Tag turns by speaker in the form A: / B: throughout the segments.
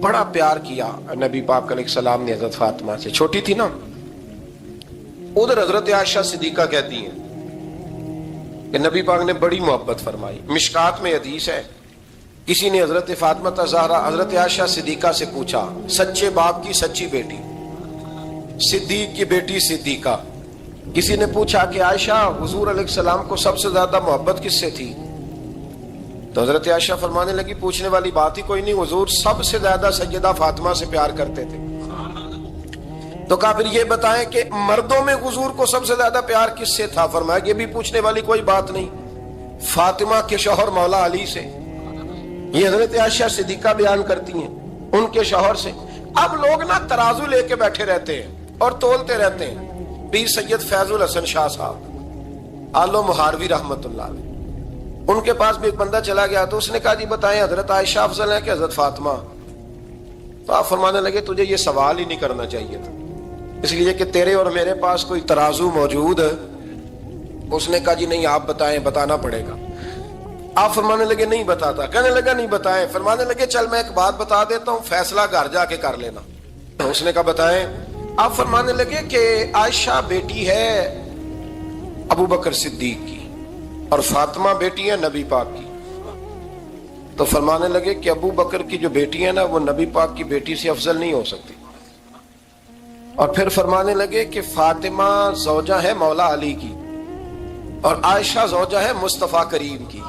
A: بڑا پیار کیا نبی پاک علیہ السلام نے حضرت فاطمہ سے، چھوٹی تھی نا۔ ادھر حضرت عائشہ صدیقہ کہتی ہیں کہ نبی پاک نے بڑی محبت فرمائی۔ مشکات میں حدیث ہے، کسی نے حضرت فاطمہ زہرا حضرت عائشہ صدیقہ سے پوچھا، سچے باپ کی سچی بیٹی، صدیق کی بیٹی صدیقہ، کسی نے پوچھا کہ عائشہ حضور علیہ السلام کو سب سے زیادہ محبت کس سے تھی؟ تو حضرت عائشہ فرمانے لگی پوچھنے والی بات ہی کوئی نہیں، حضور سب سے زیادہ سیدہ فاطمہ سے پیار کرتے تھے۔ تو کہا پھر یہ بتائیں کہ مردوں میں حضور کو سب سے زیادہ پیار کس سے تھا؟ فرمایا یہ بھی پوچھنے والی کوئی بات نہیں، فاطمہ کے شوہر مولا علی سے۔ یہ حضرت عائشہ صدیقہ بیان کرتی ہیں ان کے شوہر سے۔ اب لوگ نا ترازو لے کے بیٹھے رہتے ہیں اور تولتے رہتے ہیں۔ پیر سید فیض الحسن شاہ صاحب آلو مہاروی رحمت اللہ علیہ، ان کے پاس بھی ایک بندہ چلا گیا تو اس نے کہا جی بتائیں حضرت عائشہ افضل ہے کہ حضرت فاطمہ؟ تو آپ فرمانے لگے تجھے یہ سوال ہی نہیں کرنا چاہیے تھا، اس لیے کہ تیرے اور میرے پاس کوئی ترازو موجود ہے۔ اس نے کہا جی نہیں آپ بتائیں، بتانا پڑے گا۔ آپ فرمانے لگے نہیں بتاتا، کہنے لگا نہیں بتائیں، فرمانے لگے چل میں ایک بات بتا دیتا ہوں، فیصلہ گھر جا کے کر لینا۔ اس نے کہا بتائیں۔ آپ فرمانے لگے کہ عائشہ بیٹی ہے ابو بکر صدیق کی اور فاطمہ بیٹی ہے نبی پاک کی۔ تو فرمانے لگے کہ ابو بکر کی جو بیٹی ہے نا وہ نبی پاک کی بیٹی سے افضل نہیں ہو سکتی۔ اور پھر فرمانے لگے کہ فاطمہ زوجہ ہے مولا علی کی اور عائشہ زوجہ ہے مصطفیٰ کریم کی۔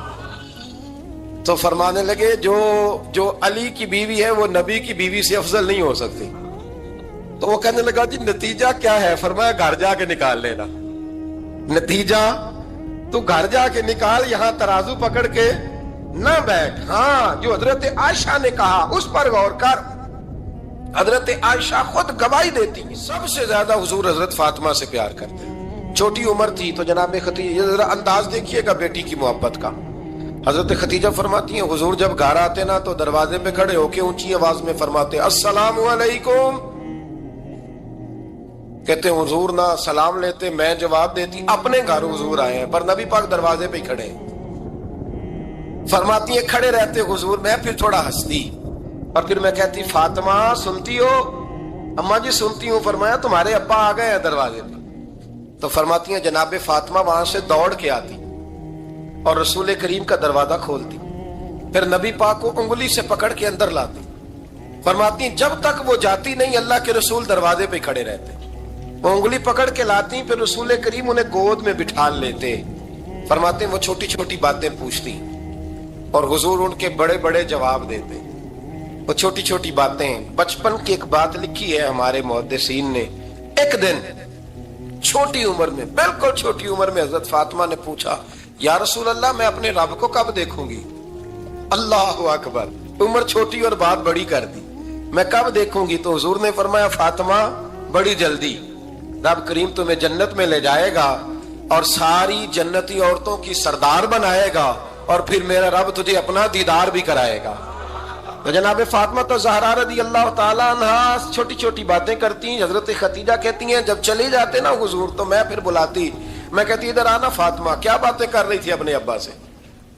A: تو فرمانے لگے جو علی کی بیوی ہے وہ نبی کی بیوی سے افضل نہیں ہو سکتی۔ تو وہ کہنے لگا جی نتیجہ کیا ہے؟ فرمایا گھر جا کے نکال لینا، نتیجہ تو گھر جا کے نکال، یہاں ترازو پکڑ کے نہ بیٹھ۔ ہاں جو حضرت عائشہ نے کہا اس پر غور کر۔ حضرت عائشہ خود گواہی دیتی سب سے زیادہ حضور حضرت فاطمہ سے پیار کرتے ہیں۔ چھوٹی عمر تھی تو جناب خدیجہ، ذرا انداز دیکھیے گا بیٹی کی محبت کا۔ حضرت خدیجہ فرماتی ہیں حضور جب گھر آتے نا تو دروازے پہ کھڑے ہو کے اونچی آواز میں فرماتے السلام علیکم۔ کہتے ہیں حضور نہ سلام لیتے، میں جواب دیتی، اپنے گھر حضور آئے ہیں پر نبی پاک دروازے پہ کھڑے ہیں۔ فرماتی ہیں کھڑے رہتے حضور، میں پھر تھوڑا ہنستی اور پھر میں کہتی فاطمہ سنتی ہو؟ اماں جی سنتی ہوں۔ فرمایا تمہارے ابا آ گئے ہیں دروازے پہ۔ تو فرماتی ہیں جناب فاطمہ وہاں سے دوڑ کے آتی اور رسول کریم کا دروازہ کھولتی، پھر نبی پاک کو انگلی سے پکڑ کے اندر لاتی۔ فرماتی ہیں جب تک وہ جاتی نہیں اللہ کے رسول دروازے پہ کھڑے رہتے، وہ انگلی پکڑ کے لاتی، پھر رسول کریم انہیں گود میں بٹھا لیتے۔ فرماتے ہیں وہ چھوٹی چھوٹی باتیں پوچھتی اور حضور ان کے بڑے بڑے جواب دیتے۔ وہ چھوٹی چھوٹی باتیں، بچپن کی ایک بات لکھی ہے ہمارے محدثین نے، ایک دن چھوٹی عمر میں، بالکل چھوٹی عمر میں حضرت فاطمہ نے پوچھا یا رسول اللہ میں اپنے رب کو کب دیکھوں گی؟ اللہ اکبر، عمر چھوٹی اور بات بڑی کر دی، میں کب دیکھوں گی؟ تو حضور نے فرمایا فاطمہ بڑی جلدی، رب کریم تمہیں جنت میں لے جائے گا اور ساری جنتی عورتوں کی سردار بنائے گا اور پھر میرا رب تجھے اپنا دیدار بھی کرائے گا۔ تو جناب فاطمہ تو زہرا رضی اللہ تعالیٰ عنہا چھوٹی چھوٹی باتیں کرتی۔ حضرت خدیجہ کہتی ہیں جب چلے جاتے نا حضور تو میں پھر بلاتی، میں کہتی ادھر آنا فاطمہ، کیا باتیں کر رہی تھی اپنے ابا سے؟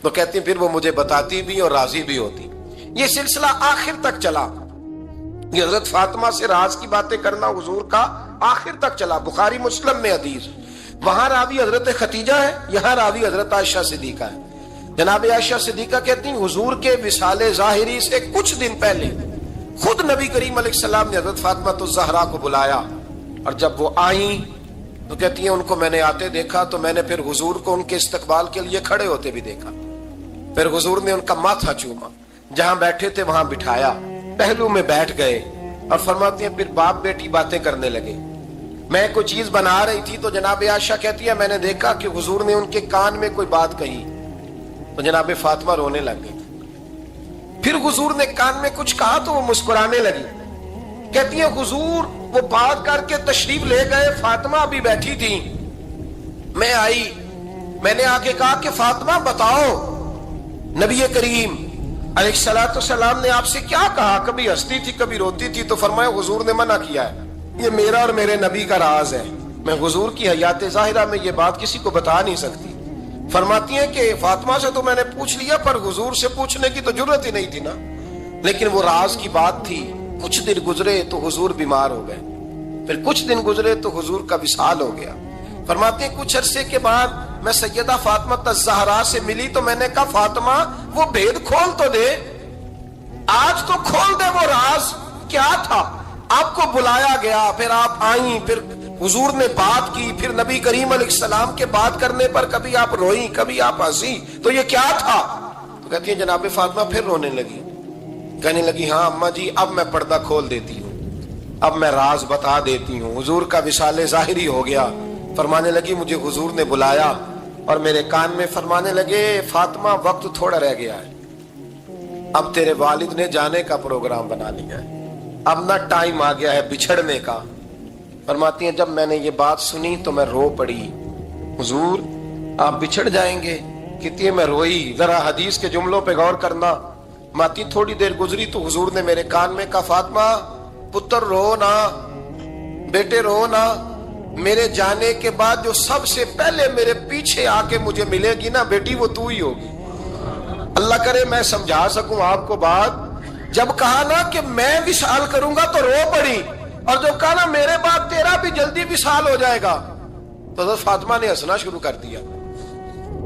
A: تو کہتی پھر وہ مجھے بتاتی بھی اور راضی بھی ہوتی۔ یہ سلسلہ آخر تک چلا، یہ حضرت فاطمہ سے راز کی باتیں کرنا حضور کا آخر تک چلا۔ بخاری مسلم میں حدیث، وہاں راوی حضرت خدیجہ ہے، یہاں راوی حضرت عائشہ صدیقہ ہے۔ جناب عائشہ صدیقہ کہتی ہیں حضور کے وصال ظاہری سے کچھ دن پہلے خود نبی کریم علیہ السلام نے حضرت فاطمہ الزہرا کو بلایا، اور جب وہ آئیں تو کہتی ہیں ان کو میں نے آتے دیکھا تو میں نے پھر حضور کو ان کے استقبال کے لیے کھڑے ہوتے بھی دیکھا، پھر حضور نے ان کا ماتھا چوما، جہاں بیٹھے تھے وہاں بٹھایا، پہلو میں بیٹھ گئے اور فرماتی ہیں پھر باپ بیٹی باتیں کرنے لگے۔ میں کوئی چیز بنا رہی تھی تو جناب عائشہ کہتی ہے میں نے دیکھا کہ حضور نے ان کے کان میں کوئی بات کہی تو جناب فاطمہ رونے لگ گئی۔ پھر حضور نے کان میں کچھ کہا تو وہ مسکرانے لگی۔ کہتی ہے حضور وہ بات کر کے تشریف لے گئے، فاطمہ ابھی بیٹھی تھی، میں آئی، میں نے آگے کہا کہ فاطمہ بتاؤ نبی کریم علیہ الصلوۃ والسلام نے آپ سے کیا کہا؟ کبھی ہنستی تھی کبھی روتی تھی، تو فرمایا حضور نے منع کیا ہے، یہ میرا اور میرے نبی کا راز ہے، میں حضور کی حیات ظاہرہ میں یہ بات کسی کو بتا نہیں سکتی۔ فرماتی ہیں کہ فاطمہ سے تو میں نے پوچھ لیا پر حضور سے پوچھنے کی تو جرت ہی نہیں تھی نا۔ لیکن وہ راز کی بات تھی. کچھ دن گزرے تو حضور بیمار ہو گئے, پھر کچھ دن گزرے تو حضور کا وصال ہو گیا. فرماتے ہیں کچھ عرصے کے بعد میں سیدہ فاطمہ الزہرا سے ملی تو میں نے کہا فاطمہ وہ بھید کھول تو دے, آج تو کھول دے وہ راز کیا تھا. آپ کو بلایا گیا, پھر آپ آئیں, پھر حضور نے بات کی, پھر نبی کریم علیہ السلام کے بات کرنے پر کبھی آپ روئیں کبھی آپ ہنسی, تو یہ کیا تھا؟ تو کہتی ہیں جناب فاطمہ پھر رونے لگی, کہنے لگی ہاں اماں جی اب میں پردہ کھول دیتی ہوں, اب میں راز بتا دیتی ہوں. حضور کا وصال ظاہری ہو گیا. فرمانے لگی مجھے حضور نے بلایا اور میرے کان میں فرمانے لگے فاطمہ وقت تھوڑا رہ گیا ہے, اب تیرے والد نے جانے کا پروگرام بنا لیا ہے, اب نہ ٹائم آ گیا ہے بچھڑنے کا. فرماتی ہیں جب میں نے یہ بات سنی تو میں رو پڑی, حضور آپ بچھڑ جائیں گے. کہتی ہے میں روئی. ذرا حدیث کے جملوں پہ غور کرنا. ماتی تھوڑی دیر گزری تو حضور نے میرے کان میں کہا فاطمہ پتر رو نا, بیٹے رو نا, میرے جانے کے بعد جو سب سے پہلے میرے پیچھے آ کے مجھے ملے گی نا بیٹی وہ تو ہی ہوگی. اللہ کرے میں سمجھا سکوں آپ کو بات. جب کہا نا کہ میں وصال کروں گا تو رو پڑی, اور جب کہا نا میرے بعد تیرا بھی جلدی وصال ہو جائے گا تو حضرت فاطمہ نے ہنسنا شروع کر دیا.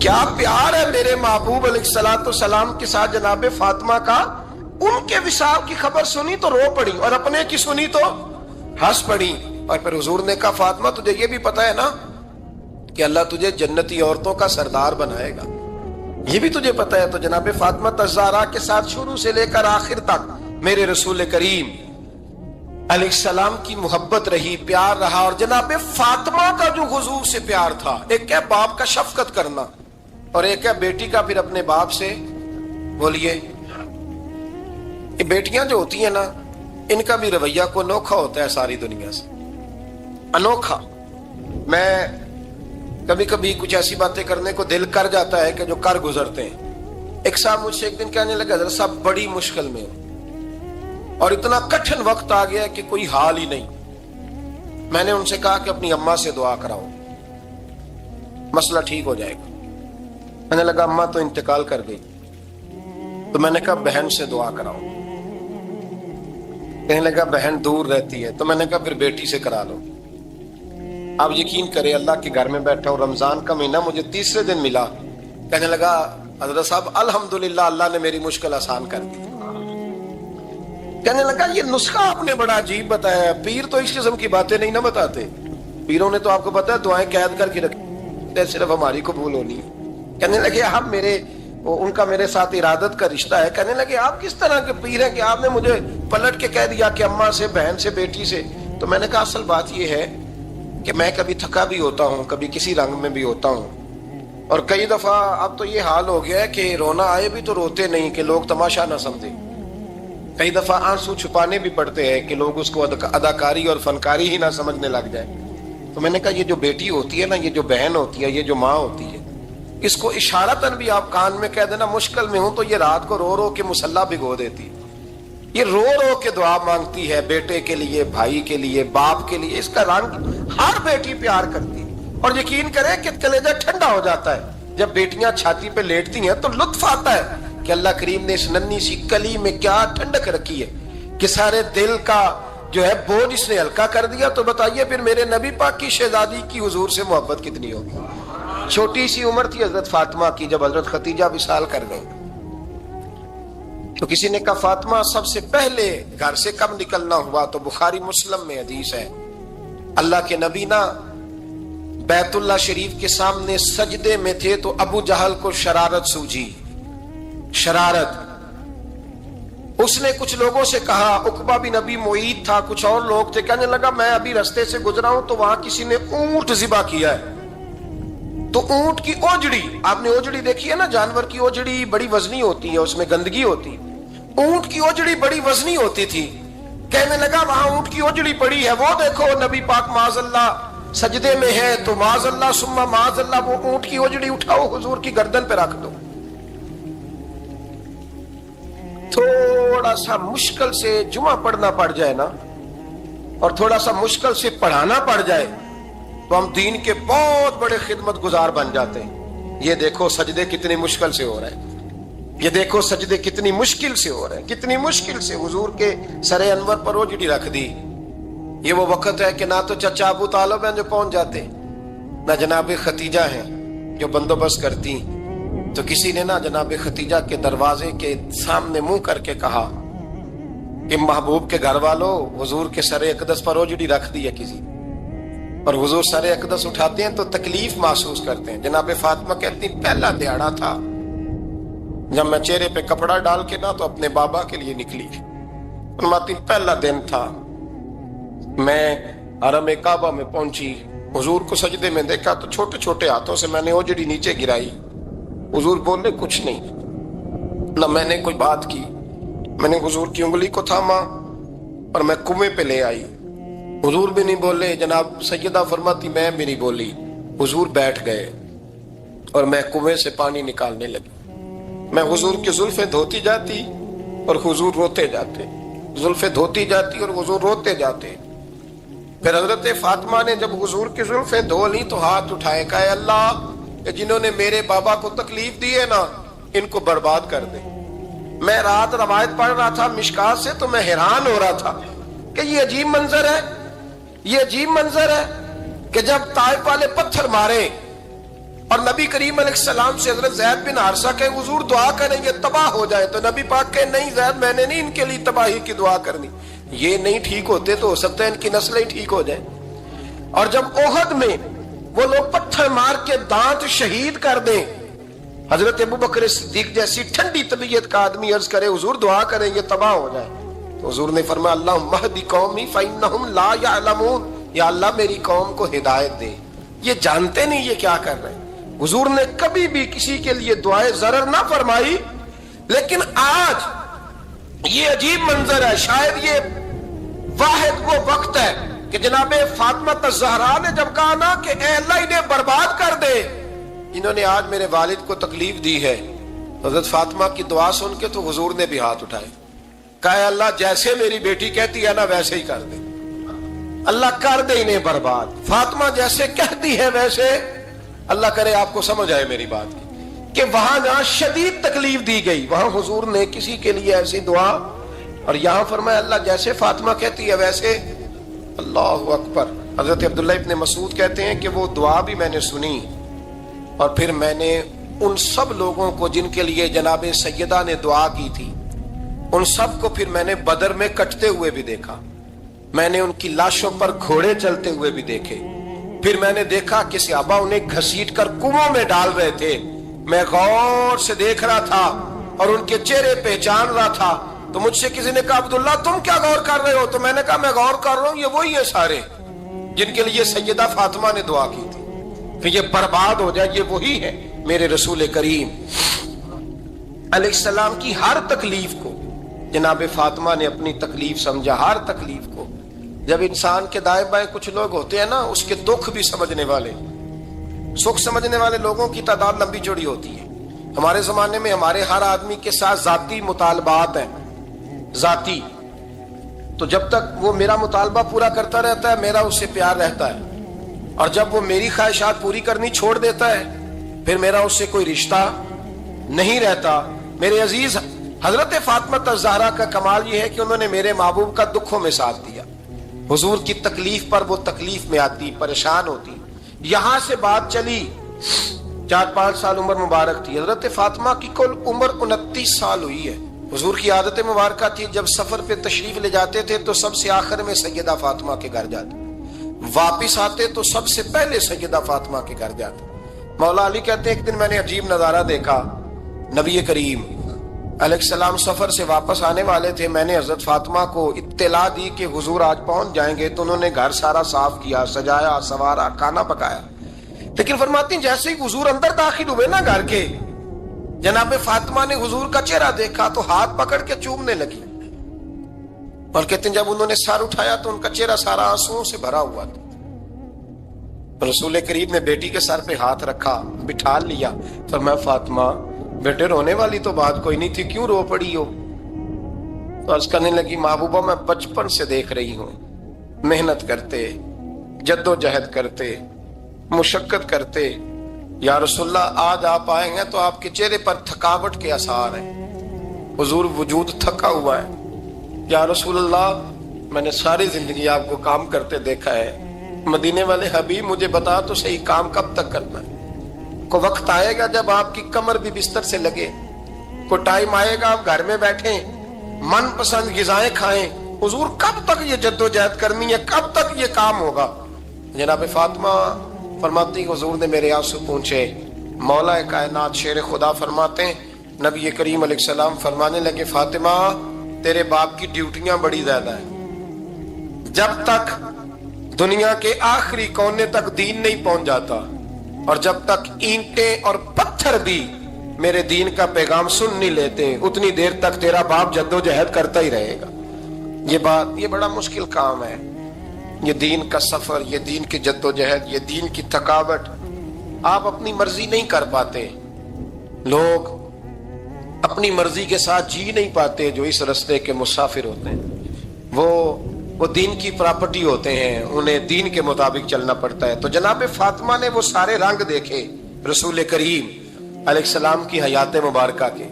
A: کیا پیار ہے میرے محبوب علیہ الصلوۃ والسلام کے ساتھ جناب فاطمہ کا. ان کے وصال کی خبر سنی تو رو پڑی, اور اپنے کی سنی تو ہنس پڑی. اور پھر حضور نے کہا فاطمہ تجھے یہ بھی پتا ہے نا کہ اللہ تجھے جنتی عورتوں کا سردار بنائے گا, یہ بھی تجھے پتا ہے. تو جناب فاطمہ الزہرا کے ساتھ شروع سے لے کر آخر تک میرے رسول کریم علیہ السلام کی محبت رہی, پیار رہا. اور جناب فاطمہ کا جو حضور سے پیار تھا, ایک ہے باپ کا شفقت کرنا اور ایک ہے بیٹی کا پھر اپنے باپ سے. بولیے یہ بیٹیاں جو ہوتی ہیں نا ان کا بھی رویہ کو انوکھا ہوتا ہے ساری دنیا سے, انوکھا. میں کبھی کبھی کچھ ایسی باتیں کرنے کو دل کر جاتا ہے کہ جو کر گزرتے ہیں. ایک صاحب مجھ سے ایک دن کہنے لگا حضرت صاحب بڑی مشکل میں ہوں اور اتنا کٹھن وقت آ گیا کہ کوئی حال ہی نہیں. میں نے ان سے کہا کہ اپنی اماں سے دعا کراؤ, مسئلہ ٹھیک ہو جائے گا. میں نے لگا اماں تو انتقال کر گئی, تو میں نے کہا بہن سے دعا کراؤ. کہنے لگا بہن دور رہتی ہے. تو میں نے کہا پھر بیٹی سے کرا لو. آپ یقین کریں اللہ کے گھر میں بیٹھا ہوں, رمضان کا مہینہ مجھے تیسرے دن ملا. کہنے لگا حضرت صاحب الحمدللہ اللہ نے میری مشکل آسان کر دی. کہنے لگا یہ نسخہ آپ نے بڑا عجیب بتایا, پیر تو اس قسم کی باتیں نہیں نہ بتاتے. پیروں نے تو آپ کو پتا ہے دعائیں قید کر کے رکھی, صرف ہماری قبول ہونی ہے. کہنے لگے آپ میرے ان کا میرے ساتھ ارادت کا رشتہ ہے. کہنے لگے آپ کس طرح کے پیر ہیں کہ آپ نے مجھے پلٹ کے کہہ دیا کہ اماں سے, بہن سے, بیٹی سے. تو میں نے کہا اصل بات یہ ہے کہ میں کبھی تھکا بھی ہوتا ہوں, کبھی کسی رنگ میں بھی ہوتا ہوں, اور کئی دفعہ اب تو یہ حال ہو گیا ہے کہ رونا آئے بھی تو روتے نہیں کہ لوگ تماشا نہ سمجھیں. کئی دفعہ آنسو چھپانے بھی پڑتے ہیں کہ لوگ اس کو اداکاری اور فنکاری ہی نہ سمجھنے لگ جائے. تو میں نے کہا یہ جو بیٹی ہوتی ہے نا, یہ جو بہن ہوتی ہے, یہ جو ماں ہوتی ہے, اس کو اشارتاً بھی آپ کان میں کہہ دینا مشکل میں ہوں تو یہ رات کو رو رو کے مصلی بھگو دیتی. یہ رو رو کے دعا مانگتی ہے بیٹے کے لیے, بھائی کے لیے, باپ کے لیے. اس کا رنگ ہر بیٹی پیار کرتی ہے. اور یقین کریں کہ کلیجہ ٹھنڈا ہو جاتا ہے جب بیٹیاں چھاتی پہ لیٹتی ہیں, تو لطف آتا ہے کہ اللہ کریم نے اس ننھی سی کلی میں کیا ٹھنڈک رکھی ہے کہ سارے دل کا جو ہے بوجھ اس نے ہلکا کر دیا. تو بتائیے پھر میرے نبی پاک کی شہزادی کی حضور سے محبت کتنی ہوگی. چھوٹی سی عمر تھی حضرت فاطمہ کی جب حضرت خدیجہ وصال کر گئی. تو کسی نے کہا فاطمہ سب سے پہلے گھر سے کب نکلنا ہوا؟ تو بخاری مسلم میں حدیث ہے, اللہ کے نبی نا بیت اللہ شریف کے سامنے سجدے میں تھے تو ابو جہل کو شرارت سوجھی. شرارت. اس نے کچھ لوگوں سے کہا, عقبہ بن ابی معیط تھا, کچھ اور لوگ تھے. کہنے لگا میں ابھی رستے سے گزرا ہوں تو وہاں کسی نے اونٹ ذبح کیا ہے. تو اونٹ کی اوجڑی, آپ نے اوجڑی دیکھی ہے نا, جانور کی اوجڑی بڑی وزنی ہوتی ہے, اس میں گندگی ہوتی. اونٹ کی اوجڑی بڑی وزنی ہوتی تھی. کہنے لگا وہاں اونٹ کی اوجڑی پڑی ہے, وہ دیکھو نبی پاک معاذ اللہ سجدے میں ہے, تو معاذ اللہ ثم معاذ اللہ وہ اونٹ کی اوجڑی اٹھاؤ حضور کی گردن پہ رکھ دو. تھوڑا سا مشکل سے جمعہ پڑھنا پڑ جائے نا, اور تھوڑا سا مشکل سے پڑھانا پڑ جائے, تو ہم دین کے بہت بڑے خدمت گزار بن جاتے ہیں. یہ دیکھو سجدے کتنی مشکل سے ہو رہے ہیں, یہ دیکھو سجدے کتنی مشکل سے ہو رہے ہیں، کتنی مشکل سے حضور کے سر انور پر اوجڑی رکھ دی۔ یہ وہ وقت ہے کہ نہ تو چچا ابو طالب ہیں جو پہنچ جاتے، نہ جناب ختیجہ ہیں جو بندوبست کرتی، تو کسی نے نہ جناب ختیجہ کے دروازے کے سامنے منہ کر کے کہا کہ محبوب کے گھر والوں، حضور کے سر اقدس پر اوجڑی رکھ دی ہے کسی، اور حضور سر اقدس اٹھاتے ہیں تو تکلیف محسوس کرتے ہیں۔ جناب فاطمہ کہتی پہلا دیہڑا تھا جب میں چہرے پہ کپڑا ڈال کے نہ تو اپنے بابا کے لیے نکلی، فرماتی پہلا دن تھا، میں حرم کعبہ میں پہنچی، حضور کو سجدے میں دیکھا تو چھوٹے چھوٹے ہاتھوں سے میں نے اوجڑی نیچے گرائی، حضور بولے کچھ نہیں، نہ میں نے کوئی بات کی، میں نے حضور کی انگلی کو تھاما اور میں کنویں پہ لے آئی، حضور بھی نہیں بولے، جناب سیدہ فرماتی میں بھی نہیں بولی، حضور بیٹھ گئے اور میں کنویں سے پانی نکالنے لگی، میں حضور کی زلفیں دھوتی جاتی اور حضور روتے جاتے، زلفیں دھوتی جاتی اور حضور روتے جاتے۔ پھر حضرت فاطمہ نے جب حضور کی زلفیں دھو لی تو ہاتھ اٹھائے، کہا اللہ جنہوں نے میرے بابا کو تکلیف دی ہے نا ان کو برباد کر دے۔ میں رات روایت پڑھ رہا تھا مشکات سے تو میں حیران ہو رہا تھا کہ یہ عجیب منظر ہے، یہ عجیب منظر ہے کہ جب طائف والے پتھر مارے اور نبی کریم علیہ السلام سے حضرت زید بن حارثہ کہ حضور دعا کریں یہ تباہ ہو جائے، تو نبی پاک کہ نہیں زید میں نے نہیں ان کے لیے تباہی کی دعا کرنی، یہ نہیں ٹھیک ہوتے تو ہو سکتا ہے ان کی نسلیں ہی ٹھیک ہو جائیں۔ اور جب احد میں وہ لوگ پتھر مار کے دانت شہید کر دیں، حضرت ابوبکر صدیق جیسی ٹھنڈی طبیعت کا آدمی عرض کرے حضور دعا کریں یہ تباہ ہو جائے، تو حضور نے فرمایا اللہم اہد قومی فإنہم لا یعلمون، یا اللہ میری قوم کو ہدایت دے، یہ جانتے نہیں یہ کیا کر رہے ہیں۔ حضور نے کبھی بھی کسی کے لیے دعائے ضرر نہ فرمائی، لیکن آج یہ عجیب منظر ہے، شاید یہ واحد وہ وقت ہے کہ جناب فاطمہ الزہرا نے جب کہا نا کہ اے اللہ انہیں برباد کر دے انہوں نے آج میرے والد کو تکلیف دی ہے، حضرت فاطمہ کی دعا سن کے تو حضور نے بھی ہاتھ اٹھائے، کہا اے اللہ جیسے میری بیٹی کہتی ہے نا ویسے ہی کر دے، اللہ کر دے انہیں برباد، فاطمہ جیسے کہتی ہے ویسے، اللہ کرے آپ کو سمجھ آئے میری بات کہ وہاں جہاں شدید تکلیف دی گئی وہاں حضور نے کسی کے لیے ایسی دعا، اور یہاں فرمایا اللہ جیسے فاطمہ کہتی ہے ویسے، اللہ اکبر۔ حضرت عبداللہ ابن مسعود کہتے ہیں کہ وہ دعا بھی میں نے سنی اور پھر میں نے ان سب لوگوں کو جن کے لیے جناب سیدہ نے دعا کی تھی ان سب کو پھر میں نے بدر میں کٹتے ہوئے بھی دیکھا، میں نے ان کی لاشوں پر گھوڑے چلتے ہوئے بھی دیکھے، پھر میں نے دیکھا کہ صحابہ انہیں گھسیٹ کر کنووں میں ڈال رہے تھے، میں غور سے دیکھ رہا تھا اور ان کے چہرے پہچان رہا تھا، تو مجھ سے کسی نے کہا عبداللہ تم کیا غور کر رہے ہو؟ تو میں نے کہا میں غور کر رہا ہوں یہ وہی ہیں سارے جن کے لیے سیدہ فاطمہ نے دعا کی تھی کہ یہ برباد ہو جائے، یہ وہی ہے میرے رسول کریم علیہ السلام کی ہر تکلیف کو جناب فاطمہ نے اپنی تکلیف سمجھا، ہر تکلیف کو۔ جب انسان کے دائیں بائیں کچھ لوگ ہوتے ہیں نا اس کے دکھ بھی سمجھنے والے، سکھ سمجھنے والے لوگوں کی تعداد لمبی چوڑی ہوتی ہے۔ ہمارے زمانے میں ہمارے ہر آدمی کے ساتھ ذاتی مطالبات ہیں، ذاتی، تو جب تک وہ میرا مطالبہ پورا کرتا رہتا ہے میرا اس سے پیار رہتا ہے، اور جب وہ میری خواہشات پوری کرنی چھوڑ دیتا ہے پھر میرا اس سے کوئی رشتہ نہیں رہتا۔ میرے عزیز حضرت فاطمہ الزہرا کا کمال یہ ہے کہ انہوں نے میرے محبوب کا دکھوں میں ساتھ دیا، حضور کی تکلیف پر وہ تکلیف میں آتی، پریشان ہوتی۔ یہاں سے بات چلی 4-5 سال عمر مبارک تھی، حضرت فاطمہ کی کل عمر 29 سال ہوئی ہے۔ حضور کی عادت مبارکہ تھی جب سفر پہ تشریف لے جاتے تھے تو سب سے آخر میں سیدہ فاطمہ کے گھر جاتے، واپس آتے تو سب سے پہلے سیدہ فاطمہ کے گھر جاتے۔ مولا علی کہتے ہیں ایک دن میں نے عجیب نظارہ دیکھا، نبی کریم علیہ السلام سفر سے واپس آنے والے تھے، میں نے حضرت فاطمہ کو اطلاع دی کہ حضور آج پہنچ جائیں گے، تو انہوں نے گھر سارا صاف کیا، سجایا، سوارا، کھانا پکایا، لیکن فرماتی ہیں جیسے ہی حضور اندر داخل ہوئے نا گھر کے، جناب فاطمہ نے حضور کا چہرہ دیکھا تو ہاتھ پکڑ کے چومنے لگی، اور کہتے ہیں جب انہوں نے سر اٹھایا تو ان کا چہرہ سارا آنسوؤں سے بھرا ہوا تھا۔ رسول کریم نے بیٹی کے سر پہ ہاتھ رکھا، بٹھا لیا، فرمایا فاطمہ بیٹے رونے والی تو بات کوئی نہیں تھی، کیوں رو پڑی ہو؟ تو عرض کرنے لگی محبوبہ میں بچپن سے دیکھ رہی ہوں محنت کرتے، جد و جہد کرتے، مشقت کرتے، یا رسول اللہ آج آپ آئے ہیں تو آپ کے چہرے پر تھکاوٹ کے آثار ہیں، حضور وجود تھکا ہوا ہے۔ یا رسول اللہ میں نے ساری زندگی آپ کو کام کرتے دیکھا ہے، مدینے والے حبیب مجھے بتا تو صحیح کام کب تک کرنا ہے؟ کو وقت آئے گا جب آپ کی کمر بھی بستر سے لگے، کو ٹائم آئے گا آپ گھر میں بیٹھیں من پسند غذائیں کھائیں، حضور کب تک یہ جدوجہد کرنی ہے، کب تک یہ کام ہوگا؟ جناب فاطمہ فرماتی حضور نے میرے آنسو پونچھے۔ مولا کائنات شیر خدا فرماتے ہیں نبی کریم علیہ السلام فرمانے لگے فاطمہ تیرے باپ کی ڈیوٹیاں بڑی زیادہ ہیں، جب تک دنیا کے آخری کونے تک دین نہیں پہنچ جاتا اور جب تک اینٹیں اور پتھر بھی میرے دین کا پیغام سن نہیں لیتے اتنی دیر تک تیرا باپ جدوجہد کرتا ہی رہے گا۔ یہ بڑا مشکل کام ہے، یہ دین کا سفر، یہ دین کی جدوجہد، یہ دین کی تھکاوٹ۔ آپ اپنی مرضی نہیں کر پاتے، لوگ اپنی مرضی کے ساتھ جی نہیں پاتے جو اس رستے کے مسافر ہوتے ہیں، وہ دین کی پراپرٹی ہوتے ہیں، انہیں دین کے مطابق چلنا پڑتا ہے۔ تو جناب فاطمہ نے وہ سارے رنگ دیکھے رسول کریم علیہ السلام کی حیات مبارکہ کے،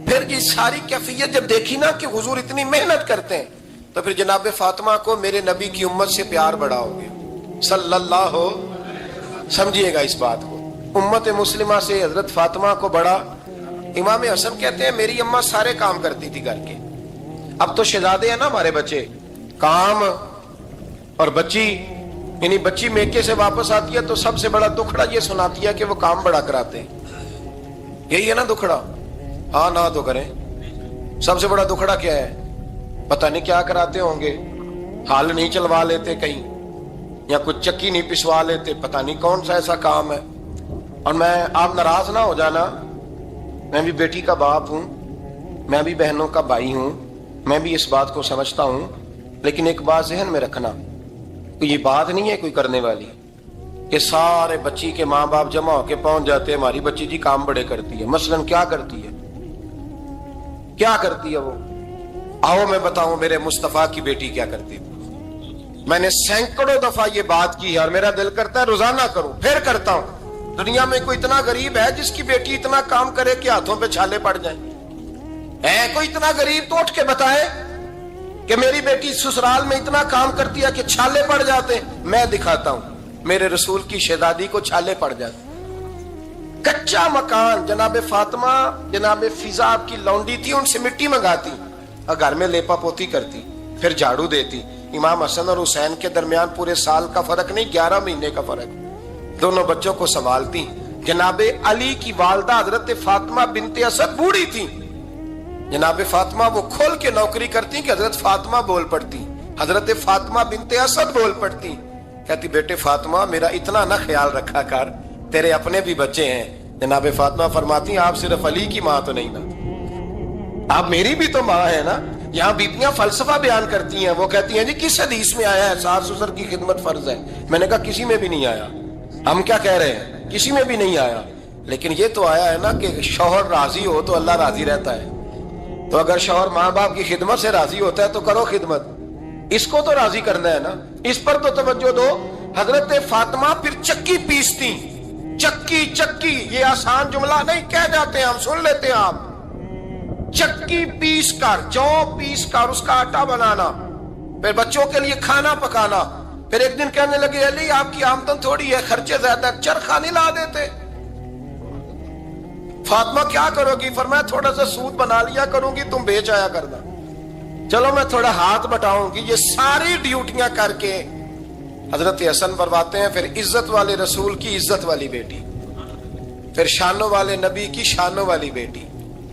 A: پھر یہ ساری کیفیت جب دیکھی نا کہ حضور اتنی محنت کرتے ہیں تو پھر جناب فاطمہ کو میرے نبی کی امت سے پیار بڑا ہو گیا صلی اللہ ہو۔ سمجھیے گا اس بات کو، امت مسلمہ سے حضرت فاطمہ کو بڑا۔ امام حسن کہتے ہیں میری اماں سارے کام کرتی تھی گھر کے، اب تو شہزادے ہیں نا ہمارے بچے، کام اور بچی، یعنی بچی میکے سے واپس آتی ہے تو سب سے بڑا دکھڑا یہ سناتی ہے کہ وہ کام بڑا کراتے ہیں، یہی ہے نا دکھڑا؟ ہاں نہ تو کریں، سب سے بڑا دکھڑا کیا ہے؟ پتہ نہیں کیا کراتے ہوں گے، ہال نہیں چلوا لیتے کہیں یا کچھ چکی نہیں پسوا لیتے، پتہ نہیں کون سا ایسا کام ہے۔ اور آپ ناراض نہ ہو جانا، میں بھی بیٹی کا باپ ہوں، میں بھی بہنوں کا بھائی ہوں، میں بھی اس بات کو سمجھتا ہوں، لیکن ایک بات ذہن میں رکھنا، یہ بات نہیں ہے کوئی کرنے والی کہ سارے بچی کے ماں باپ جمع ہو کے پہنچ جاتے ہیں ہماری بچی جی کام بڑے کرتی ہے۔ مثلا کیا کرتی ہے؟ کیا کرتی ہے وہ؟ آؤ میں بتاؤں میرے مصطفیٰ کی بیٹی کیا کرتی تھی۔ میں نے سینکڑوں دفعہ یہ بات کی ہے اور میرا دل کرتا ہے روزانہ کروں، پھر کرتا ہوں۔ دنیا میں کوئی اتنا غریب ہے جس کی بیٹی اتنا کام کرے کہ ہاتھوں پہ چھالے پڑ جائیں؟ ہے کوئی اتنا غریب تو اٹھ کے بتائے کہ میری بیٹی سسرال میں اتنا کام کرتی ہے کہ چھالے پڑ جاتے ہیں؟ میں دکھاتا ہوں، میرے رسول کی شہزادی کو چھالے پڑ جاتے۔ کچا مکان، جناب فاطمہ جناب فضا آپ کی لونڈی تھی، ان سے مٹی منگاتی اور گھر میں لیپا پوتی کرتی، پھر جھاڑو دیتی۔ امام حسن اور حسین کے درمیان پورے سال کا فرق نہیں، 11 مہینے کا فرق، دونوں بچوں کو سنبھالتی۔ جناب علی کی والدہ حضرت فاطمہ بنت اسد بوڑھی تھی، جناب فاطمہ وہ کھول کے نوکری کرتی کہ حضرت فاطمہ بول پڑتی، حضرت فاطمہ بنت اسد بول پڑتی، کہتی بیٹے فاطمہ میرا اتنا نہ خیال رکھا کر، تیرے اپنے بھی بچے ہیں۔ جناب فاطمہ فرماتی آپ صرف علی کی ماں تو نہیں نا، آپ میری بھی تو ماں ہے نا۔ یہاں بیبیاں فلسفہ بیان کرتی ہیں، وہ کہتی ہیں جی کس حدیث میں آیا ہے ساس سسر کی خدمت فرض ہے؟ میں نے کہا کسی میں بھی نہیں آیا۔ ہم کیا کہہ رہے ہیں؟ کسی میں بھی نہیں آیا، لیکن یہ تو آیا ہے نا کہ شوہر راضی ہو تو اللہ راضی رہتا ہے۔ تو اگر شوہر ماں باپ کی خدمت سے راضی ہوتا ہے تو کرو خدمت، اس کو تو راضی کرنا ہے نا، اس پر تو توجہ دو۔ حضرت فاطمہ پھر چکی پیستی، چکی چکی، یہ آسان جملہ نہیں کہہ جاتے ہیں ہم، سن لیتے ہیں آپ۔ چکی پیس کر، جو پیس کر اس کا آٹا بنانا، پھر بچوں کے لیے کھانا پکانا۔ پھر ایک دن کہنے لگے علی آپ کی آمدن تھوڑی ہے، خرچے زیادہ، چرخہ نہیں لا دیتے؟ فاطمہ کیا کرو گی؟ فرمایا تھوڑا سا سود بنا لیا کروں گی، تم بیچ آیا کرنا، چلو میں تھوڑا ہاتھ بٹاؤں گی۔ یہ ساری ڈیوٹیاں کر کے حضرت حسن فرماتے ہیں پھر عزت والے رسول کی عزت والی بیٹی، پھر شانوں والے نبی کی شانوں والی بیٹی،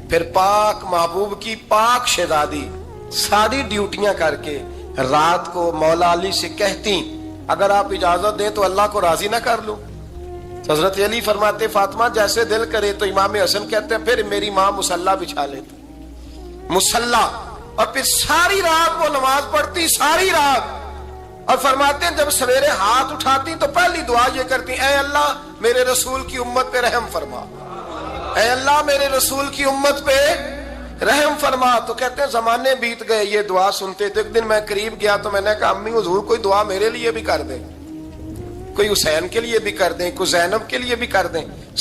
A: پھر پاک محبوب کی پاک شہزادی، ساری ڈیوٹیاں کر کے رات کو مولا علی سے کہتی اگر آپ اجازت دیں تو اللہ کو راضی نہ کر لوں؟ حضرت علی فرماتے فاطمہ جیسے دل کرے۔ تو امام حسن کہتے ہیں پھر میری ماں مصلی بچھا لیتی، مصلی، اور پھر ساری رات وہ نماز پڑھتی، ساری رات، اور فرماتے ہیں جب سویرے ہاتھ اٹھاتی تو پہلی دعا یہ کرتی اے اللہ میرے رسول کی امت پہ رحم فرما، اے اللہ میرے رسول کی امت پہ رحم فرما۔ تو کہتے ہیں زمانے بیت گئے یہ دعا سنتے تھے۔ ایک دن میں قریب گیا تو میں نے کہا امی حضور کوئی دعا میرے لیے بھی کر دیں، کوئی حسین کے لیے بھی کر دیں، کوئی زینب کے لیے بھی کر دیں۔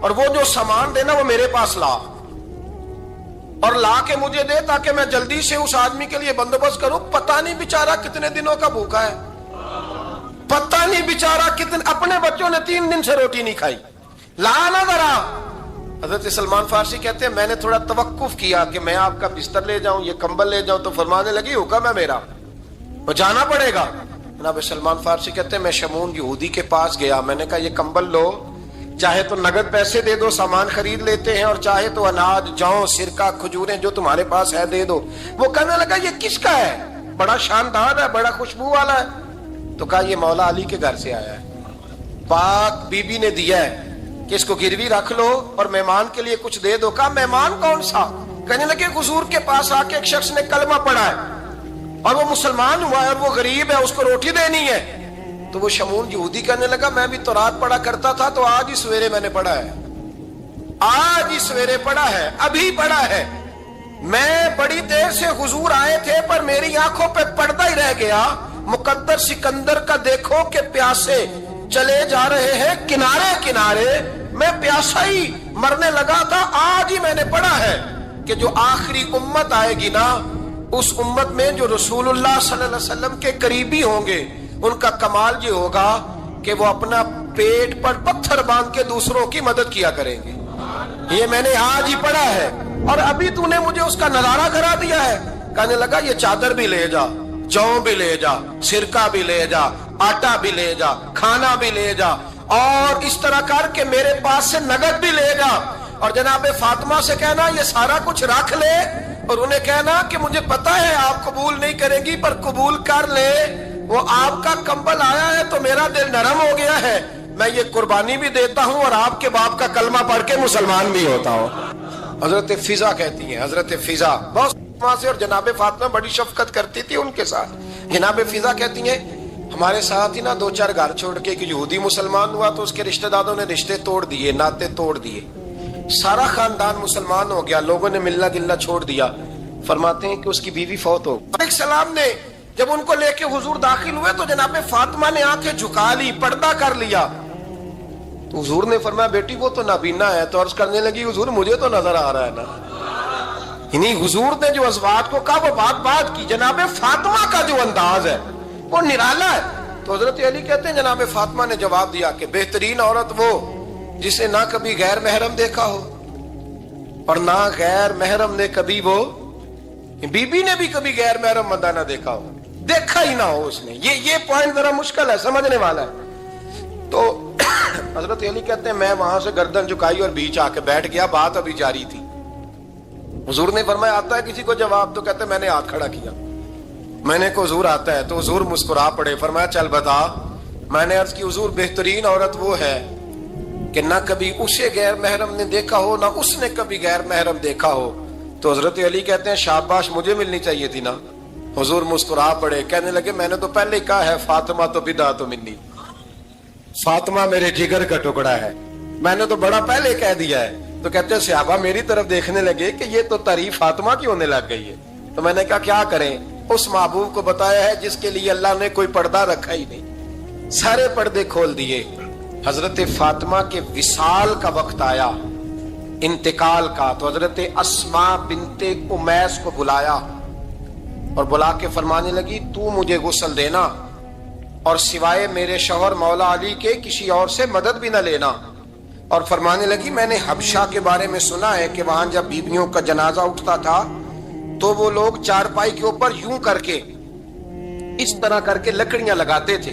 A: اور وہ جو سامان دینا وہ میرے پاس لا، اور لا کے مجھے دے تاکہ میں جلدی سے اس آدمی کے لیے بندوبست کروں. پتہ نہیں بیچارہ کتنے دنوں کا بھوکا ہے، پتہ نہیں بیچارہ کتنے، اپنے بچوں نے 3 دن سے روٹی نہیں کھائی، لا نہ ذرا. حضرت سلمان فارسی کہتے ہیں میں نے تھوڑا توقف کیا کہ میں آپ کا بستر لے جاؤں، یہ کمبل لے جاؤں، تو فرمانے لگی حکم ہے میرا، وہ جانا پڑے گا. جناب سلمان فارسی کہتے ہیں میں شمون یہودی کے پاس گیا، میں نے کہا یہ کمبل لو، چاہے تو نگد پیسے دے دو، سامان خرید لیتے ہیں، اور چاہے تو اناج، جوں، سرکہ، کھجوریں جو تمہارے پاس ہے دے دو. وہ کہنے لگا یہ کس کا ہے؟ بڑا شاندار ہے، بڑا خوشبو والا ہے. تو کہا یہ مولا علی کے گھر سے آیا ہے، پاک بی بی نے دیا ہے کہ اس کو گروی رکھ لو اور مہمان کے لیے کچھ دے دو. کہا مہمان کون سا؟ کہنے لگے حضور کے پاس آ کے ایک شخص نے کلمہ پڑھا ہے اور وہ مسلمان ہوا ہے اور وہ غریب ہے، اس کو روٹی دینی ہے. تو وہ شمون یہودی کہنے لگا میں بھی تورات پڑھا کرتا تھا، تو آج ہی سویرے میں نے پڑھا ہے، آج ہی سویرے پڑھا ہے، ابھی پڑھا ہے. میں بڑی دیر سے حضور آئے تھے پر میری آنکھوں پہ پردہ ہی رہ گیا. مقدر سکندر کا دیکھو کہ پیاسے چلے جا رہے ہیں کنارے کنارے، میں پیاسا ہی مرنے لگا تھا. آج ہی میں نے پڑھا ہے کہ جو آخری امت آئے گی نا، اس امت میں جو رسول اللہ صلی اللہ علیہ وسلم کے قریبی ہوں گے، ان کا کمال یہ ہوگا کہ وہ اپنا پیٹ پر پتھر باندھ کے دوسروں کی مدد کیا کریں گے. یہ میں نے آج ہی پڑھا ہے اور ابھی تو نے مجھے اس کا نظارہ کرا دیا ہے. کہنے لگا یہ چادر بھی لے جا، جوں بھی لے جا، سرکہ بھی لے جا، آٹا بھی لے جا، کھانا بھی لے جا، اور اس طرح کر کے میرے پاس سے نگد بھی لے جا. اور جناب فاطمہ سے کہنا یہ سارا کچھ رکھ لے، اور انہیں کہنا کہ مجھے پتا ہے آپ قبول نہیں کرے گی پر قبول کر لے، وہ آپ کا کمبل آیا ہے تو میرا دل نرم ہو گیا ہے، میں یہ قربانی بھی دیتا ہوں اور آپ کے باپ کا کلمہ پڑھ کے مسلمان بھی ہوتا ہوں. حضرت فضا کہتی ہیں، حضرت فضا بہت سے، اور جناب فاطمہ بڑی شفقت کرتی تھی ان کے ساتھ. جناب فضا کہتی ہیں ہمارے ساتھ ہی نا 2-4 گھر چھوڑ کے ایک یہودی مسلمان ہوا تو اس کے رشتہ داروں نے رشتے توڑ دیے، ناطے توڑ دیے، سارا خاندان مسلمان ہو گیا، لوگوں نے ملنا گلنا چھوڑ دیا. فرماتے ہیں کہ اس کی بیوی فوت ہو. علیہ السلام نے جب ان کو لے کے حضور داخل ہوئے تو جناب فاطمہ نے آنکھیں جھکا لی، پردہ کر لیا. تو حضور نے فرمایا بیٹی وہ تو نابینا ہے. تو عرض کرنے لگی حضور مجھے تو نظر آ رہا ہے نا. یعنی حضور نے جو ازواج کو کہا وہ بات کی. جناب فاطمہ کا جو انداز ہے وہ نرالا ہے. تو حضرت علی کہتے ہیں جناب فاطمہ نے جواب دیا کہ بہترین عورت وہ جسے نہ کبھی غیر محرم دیکھا ہو اور نہ غیر محرم نے کبھی، وہ بی بی نے بھی کبھی غیر محرم بندہ نہ دیکھا ہو، دیکھا ہی نہ ہو اس نے. یہ پوائنٹ ذرا مشکل ہے، سمجھنے والا ہے. تو حضرت علی کہتے ہیں میں وہاں سے گردن جھکائی اور بیچ آ کے بیٹھ گیا، بات ابھی جاری تھی. حضور نے فرمایا آتا ہے کسی کو جواب؟ تو کہتے ہیں میں نے ہاتھ کھڑا کیا، میں نے کو حضور آتا ہے. تو حضور مسکرا پڑے، فرمایا چل بتا. میں نے عرض کی حضور بہترین عورت وہ ہے کہ نہ کبھی اسے غیر محرم نے دیکھا ہو نہ اس نے کبھی غیر محرم دیکھا ہو. تو حضرت علی کہتے ہیں شاباش مجھے ملنی چاہیے تھی نا. حضور مسکرا پڑے، کہنے لگے میں نے تو پہلے کہا ہے فاطمہ تو بدعت منی، فاطمہ میرے جگر کا ٹکڑا ہے، میں نے تو بڑا پہلے کہہ دیا ہے. تو کہتے ہیں صحابہ میری طرف دیکھنے لگے کہ یہ تو تعریف فاطمہ کی ہونے لگ گئی ہے. تو میں نے کہا کیا کریں، اس محبوب کو بتایا ہے جس کے لیے اللہ نے کوئی پردہ رکھا ہی نہیں، سارے پردے کھول دیے. حضرت فاطمہ کے وصال کا وقت آیا، انتقال کا. تو حضرت اسماء بنت امیس کو بلایا اور بلا کے فرمانے لگی تو مجھے غسل دینا اور سوائے میرے شوہر مولا علی کے کسی اور سے مدد بھی نہ لینا. اور فرمانے لگی میں نے حبشہ کے بارے میں سنا ہے کہ وہاں جب بیویوں کا جنازہ اٹھتا تھا تو وہ لوگ چارپائی کے اوپر یوں کر کے اس طرح کر کے لکڑیاں لگاتے تھے،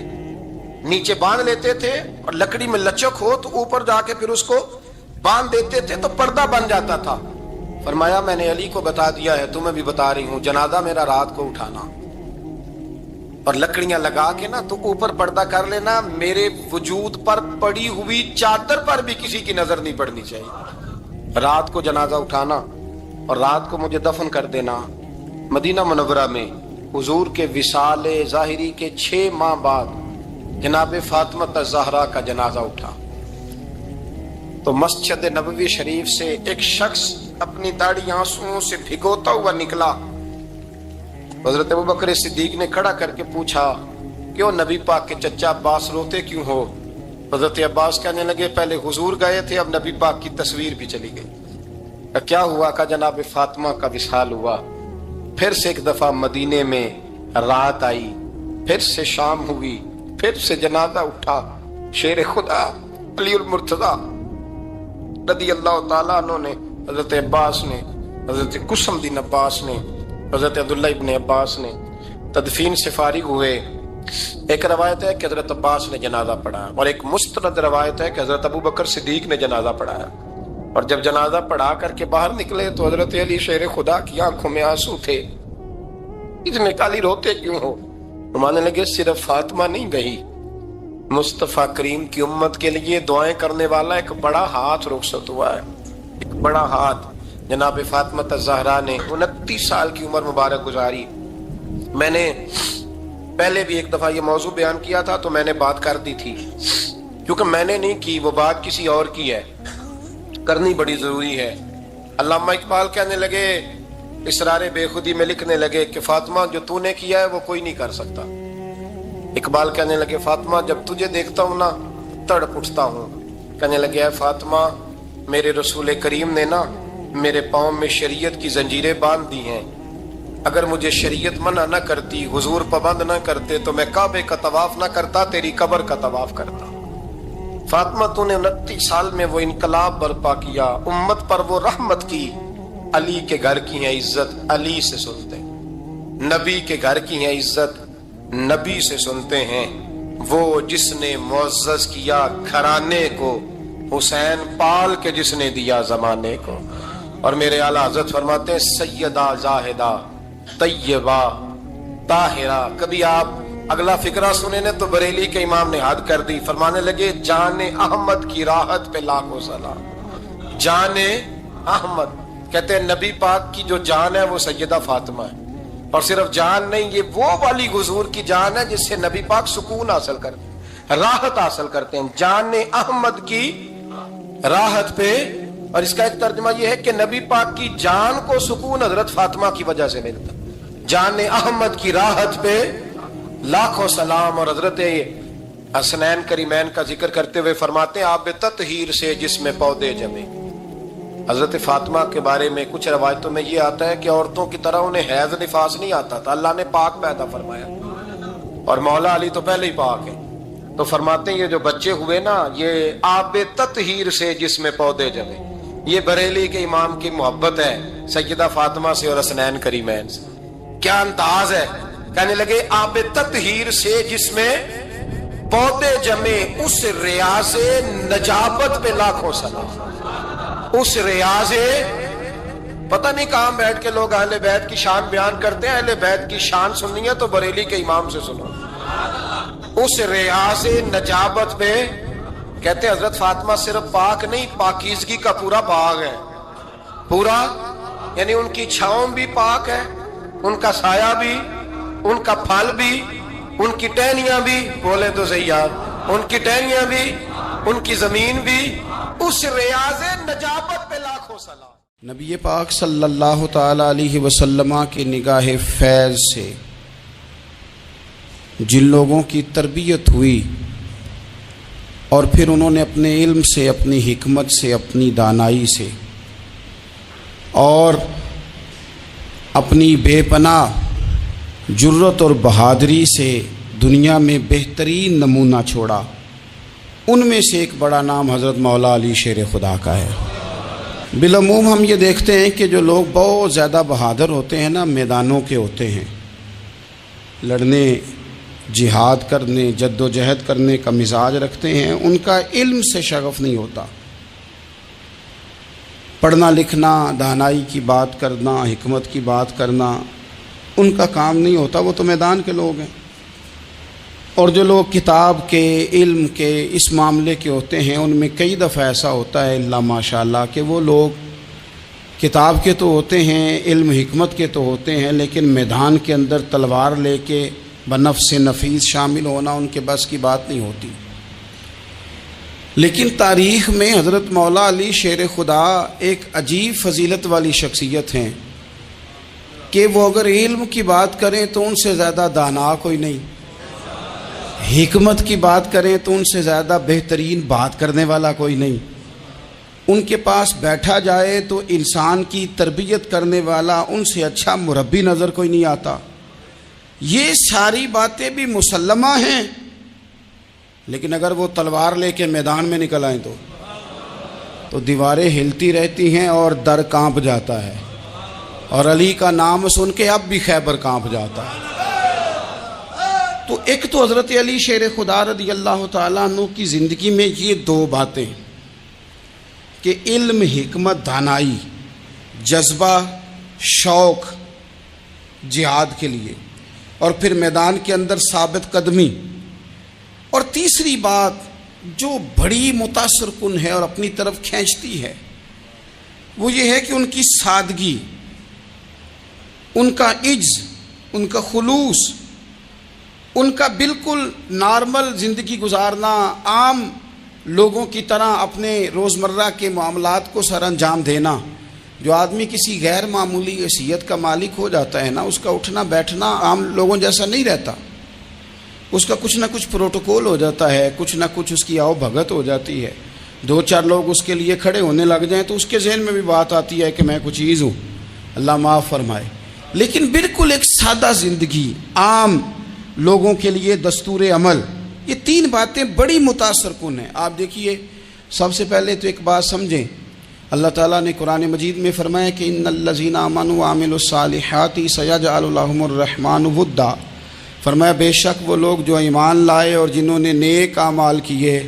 A: نیچے باندھ لیتے تھے اور لکڑی میں لچک ہو تو اوپر جا کے پھر اس کو باندھ دیتے تھے تو پردہ بن جاتا تھا. فرمایا میں نے علی کو بتا دیا ہے، تمہیں بھی بتا رہی ہوں، جنازہ میرا رات کو اٹھانا اور لکڑیاں لگا کے نا تو اوپر پردہ کر لینا، میرے وجود پر پڑی ہوئی چادر پر بھی کسی کی نظر نہیں پڑنی چاہیے. رات کو جنازہ اٹھانا اور رات کو مجھے دفن کر دینا. مدینہ منورہ میں حضور کے وصال ظاہری کے 6 ماہ بعد جناب فاطمہ الزہرا کا جنازہ اٹھا تو مسجد نبوی شریف سے ایک شخص اپنی داڑھی آنسوؤں سے بھگوتا ہوا نکلا. حضرت ابوبکر صدیق نے کھڑا کر کے پوچھا کیوں نبی پاک کے چچا عباس روتے کیوں ہو؟ حضرت عباس کہنے لگے پہلے حضور گئے تھے، اب نبی پاک کی تصویر بھی چلی گئی۔ کیا ہوا؟ کہ جناب فاطمہ کا وصال ہوا، پھر سے ایک دفعہ مدینے میں رات آئی، پھر سے شام ہوئی، پھر سے جنازہ اٹھا۔ شیر خدا علی المرتضیٰ رضی اللہ تعالیٰ عنہ نے، حضرت عباس نے، حضرت قسم الدین عباس نے، حضرت عبداللہ ابن عباس نے تدفین سے فارغ ہوئے۔ ایک روایت ہے کہ حضرت عباس نے جنازہ پڑھا، اور ایک مستند روایت ہے کہ حضرت ابو بکر صدیق نے جنازہ پڑھایا۔ اور جب جنازہ پڑھا کر کے باہر نکلے تو حضرت علی شیر خدا کی آنکھوں میں آنسو تھے۔ اتنے کالی روتے کیوں ہو؟ فرمانے لگے صرف فاطمہ نہیں گئی، مصطفیٰ کریم کی امت کے لیے دعائیں کرنے والا ایک بڑا ہاتھ رخصت ہوا ہے، ایک بڑا ہاتھ۔ جناب فاطمہ الزہرا نے 29 سال کی عمر مبارک گزاری۔ میں نے پہلے بھی ایک دفعہ یہ موضوع بیان کیا تھا تو میں نے بات کر دی تھی، کیونکہ میں نے نہیں کی، وہ بات کسی اور کی ہے، کرنی بڑی ضروری ہے۔ علامہ اقبال کہنے لگے، اسرار بے خودی میں لکھنے لگے کہ فاطمہ جو تو نے کیا ہے وہ کوئی نہیں کر سکتا۔ اقبال کہنے لگے فاطمہ جب تجھے دیکھتا ہوں نا تڑپ اٹھتا ہوں۔ کہنے لگے اے فاطمہ میرے رسول کریم نے نا میرے پاؤں میں شریعت کی زنجیریں باندھ دی ہیں، اگر مجھے شریعت منع نہ کرتی، حضور پابند نہ کرتے تو میں کعبے کا طواف نہ کرتا، تیری قبر کا طواف کرتا۔ فاطمہ تو نے 29 سال میں وہ انقلاب برپا کیا، امت پر وہ رحمت کی۔ علی کے گھر کی ہیں عزت علی سے سنتے ہیں، نبی کے گھر کی ہیں عزت نبی سے سنتے ہیں۔ وہ جس نے معزز کیا گھرانے کو، حسین پال کے جس نے دیا زمانے کو۔ اور میرے اعلیٰ حضرت فرماتے ہیں سیدہ زاہدہ طیبہ طاہرہ۔ کبھی آپ اگلا فقرہ سنے نے تو بریلی کے امام نے حد کر دی، فرمانے لگے جان احمد کی راحت پہ لاکھوں سلام۔ جان احمد کہتے ہیں نبی پاک کی جو جان ہے وہ سیدہ فاطمہ ہے، اور صرف جان نہیں، یہ وہ والی حضور کی جان ہے جس سے نبی پاک سکون حاصل کرتے ہیں، راحت حاصل کرتے ہیں۔ جان احمد کی راحت پہ، اور اس کا ایک ترجمہ یہ ہے کہ نبی پاک کی جان کو سکون حضرت فاطمہ کی وجہ سے ملتا۔ جان احمد کی راحت پہ لاکھوں سلام۔ اور حضرت حسنین کریمین کا ذکر کرتے ہوئے فرماتے ہیں آب تطہیر سے جس میں پودے جمے۔ حضرت فاطمہ کے بارے میں کچھ روایتوں میں یہ آتا ہے کہ عورتوں کی طرح انہیں حیض نفاس نہیں آتا تھا، اللہ نے پاک پیدا فرمایا، اور مولا علی تو پہلے ہی پاک ہے۔ تو فرماتے ہیں یہ جو بچے ہوئے نا یہ آب تطہیر سے جس میں پودے جمے۔ یہ بریلی کے امام کی محبت ہے سیدہ فاطمہ سے اور حسنین کریمین سے۔ کیا انداز ہے! کہنے لگے آب تطہیر سے جس میں پودے جمے، اس ریاض نجابت پہ لاکھوں سلام۔ اس ریاض، پتہ نہیں کہاں بیٹھ کے لوگ اہل بیت کی شان بیان کرتے ہیں، اہل بیت کی شان سننی ہے تو بریلی کے امام سے سنو۔ اس ریاض نجابت پہ کہتے ہیں حضرت فاطمہ صرف پاک نہیں، پاکیزگی کا پورا باغ ہے، پورا، یعنی ان کی چھاؤں بھی پاک ہے، ان کا سایہ بھی، ان کا پھل بھی، ان کی ٹہنیاں بھی، بولے تو صحیح یار، ان کی ٹہنیاں بھی، ان کی زمین بھی، اس ریاض نجابت پہ لاکھوں سلام۔
B: نبی پاک صلی اللہ تعالی علیہ وسلم کی نگاہ فیض سے جن لوگوں کی تربیت ہوئی اور پھر انہوں نے اپنے علم سے، اپنی حکمت سے، اپنی دانائی سے اور اپنی بے پناہ جرت اور بہادری سے دنیا میں بہترین نمونہ چھوڑا، ان میں سے ایک بڑا نام حضرت مولا علی شیر خدا کا ہے۔ بالعموم ہم یہ دیکھتے ہیں کہ جو لوگ بہت زیادہ بہادر ہوتے ہیں نا، میدانوں کے ہوتے ہیں، لڑنے، جہاد کرنے، جد و جہد کرنے کا مزاج رکھتے ہیں، ان کا علم سے شغف نہیں ہوتا، پڑھنا لکھنا، دانائی کی بات کرنا، حکمت کی بات کرنا ان کا کام نہیں ہوتا، وہ تو میدان کے لوگ ہیں۔ اور جو لوگ کتاب کے، علم کے، اس معاملے کے ہوتے ہیں، ان میں کئی دفعہ ایسا ہوتا ہے اللہ ماشاءاللہ کہ وہ لوگ کتاب کے تو ہوتے ہیں، علم حکمت کے تو ہوتے ہیں، لیکن میدان کے اندر تلوار لے کے بنفس نفیس شامل ہونا ان کے بس کی بات نہیں ہوتی۔ لیکن تاریخ میں حضرت مولا علی شیر خدا ایک عجیب فضیلت والی شخصیت ہیں کہ وہ اگر علم کی بات کریں تو ان سے زیادہ دانا کوئی نہیں، حکمت کی بات کریں تو ان سے زیادہ بہترین بات کرنے والا کوئی نہیں. ان کے پاس بیٹھا جائے تو انسان کی تربیت کرنے والا ان سے اچھا مربی نظر کوئی نہیں آتا. یہ ساری باتیں بھی مسلمہ ہیں، لیکن اگر وہ تلوار لے کے میدان میں نکل آئیں تو دیواریں ہلتی رہتی ہیں اور در کانپ جاتا ہے، اور علی کا نام سن کے اب بھی خیبر کانپ جاتا ہے. تو ایک تو حضرت علی شیر خدا رضی اللہ تعالیٰ عنہ کی زندگی میں یہ دو باتیں کہ علم، حکمت، دانائی، جذبہ، شوق جہاد کے لیے، اور پھر میدان کے اندر ثابت قدمی. اور تیسری بات جو بڑی متاثر کن ہے اور اپنی طرف کھینچتی ہے، وہ یہ ہے کہ ان کی سادگی، ان کا عجز، ان کا خلوص، ان کا بالکل نارمل زندگی گزارنا، عام لوگوں کی طرح اپنے روزمرہ کے معاملات کو سر انجام دینا. جو آدمی کسی غیر معمولی حیثیت کا مالک ہو جاتا ہے نا، اس کا اٹھنا بیٹھنا عام لوگوں جیسا نہیں رہتا. اس کا کچھ نہ کچھ پروٹوکول ہو جاتا ہے، کچھ نہ کچھ اس کی آؤ بھگت ہو جاتی ہے. دو چار لوگ اس کے لیے کھڑے ہونے لگ جائیں تو اس کے ذہن میں بھی بات آتی ہے کہ میں کچھ چیز ہوں، اللہ معاف فرمائے. لیکن بالکل ایک سادہ زندگی، عام لوگوں کے لیے دستور عمل، یہ تین باتیں بڑی متاثر کن ہیں. آپ دیکھیے، سب سے پہلے تو ایک بات سمجھیں، اللہ تعالیٰ نے قرآن مجید میں فرمایا کہ ان الذین آمنوا وعملوا الصالحات سیجعل لهم الرحمن ودا. فرمایا بے شک وہ لوگ جو ایمان لائے اور جنہوں نے نیک اعمال کیے،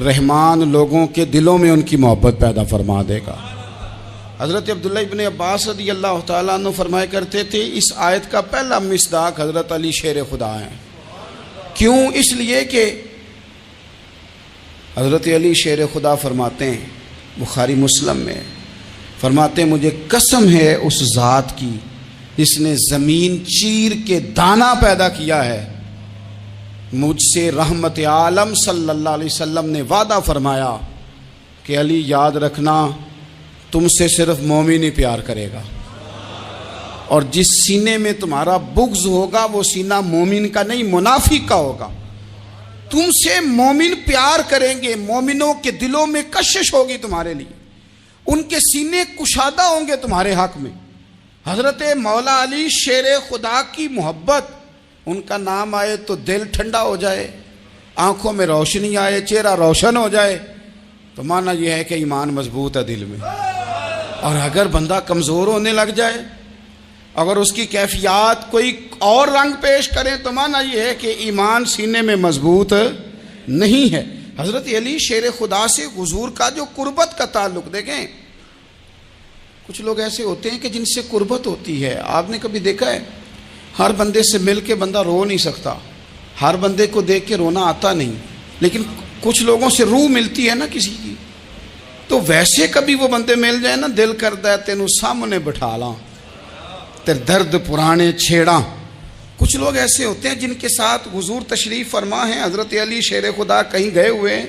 B: رحمان لوگوں کے دلوں میں ان کی محبت پیدا فرما دے گا. حضرت عبداللہ ابن عباس رضی اللہ تعالیٰ عنہ فرمایا کرتے تھے اس آیت کا پہلا مصداق حضرت علی شیر خدا ہیں. کیوں؟ اس لیے کہ حضرت علی شیر خدا فرماتے ہیں، بخاری مسلم میں فرماتے ہیں، مجھے قسم ہے اس ذات کی جس نے زمین چیر کے دانہ پیدا کیا ہے، مجھ سے رحمت عالم صلی اللہ علیہ وسلم نے وعدہ فرمایا کہ علی یاد رکھنا تم سے صرف مومن ہی پیار کرے گا، اور جس سینے میں تمہارا بغض ہوگا وہ سینہ مومن کا نہیں منافق کا ہوگا. تم سے مومن پیار کریں گے، مومنوں کے دلوں میں کشش ہوگی تمہارے لیے، ان کے سینے کشادہ ہوں گے تمہارے حق میں. حضرت مولا علی شیر خدا کی محبت، ان کا نام آئے تو دل ٹھنڈا ہو جائے، آنکھوں میں روشنی آئے، چہرہ روشن ہو جائے، تو معنی یہ ہے کہ ایمان مضبوط ہے دل میں. اور اگر بندہ کمزور ہونے لگ جائے، اگر اس کی کیفیات کوئی اور رنگ پیش کریں، تو معنی یہ ہے کہ ایمان سینے میں مضبوط نہیں ہے. حضرت علی شیر خدا سے حضور کا جو قربت کا تعلق دیکھیں، کچھ لوگ ایسے ہوتے ہیں کہ جن سے قربت ہوتی ہے. آپ نے کبھی دیکھا ہے ہر بندے سے مل کے بندہ رو نہیں سکتا، ہر بندے کو دیکھ کے رونا آتا نہیں، لیکن کچھ لوگوں سے روح ملتی ہے نا کسی کی، تو ویسے کبھی وہ بندے مل جائیں نا، دل کرتا ہے تینوں سامنے بٹھا لاں، تیرے درد پرانے چھیڑاں. کچھ لوگ ایسے ہوتے ہیں جن کے ساتھ حضور تشریف فرما ہیں. حضرت علی شیر خدا کہیں گئے ہوئے ہیں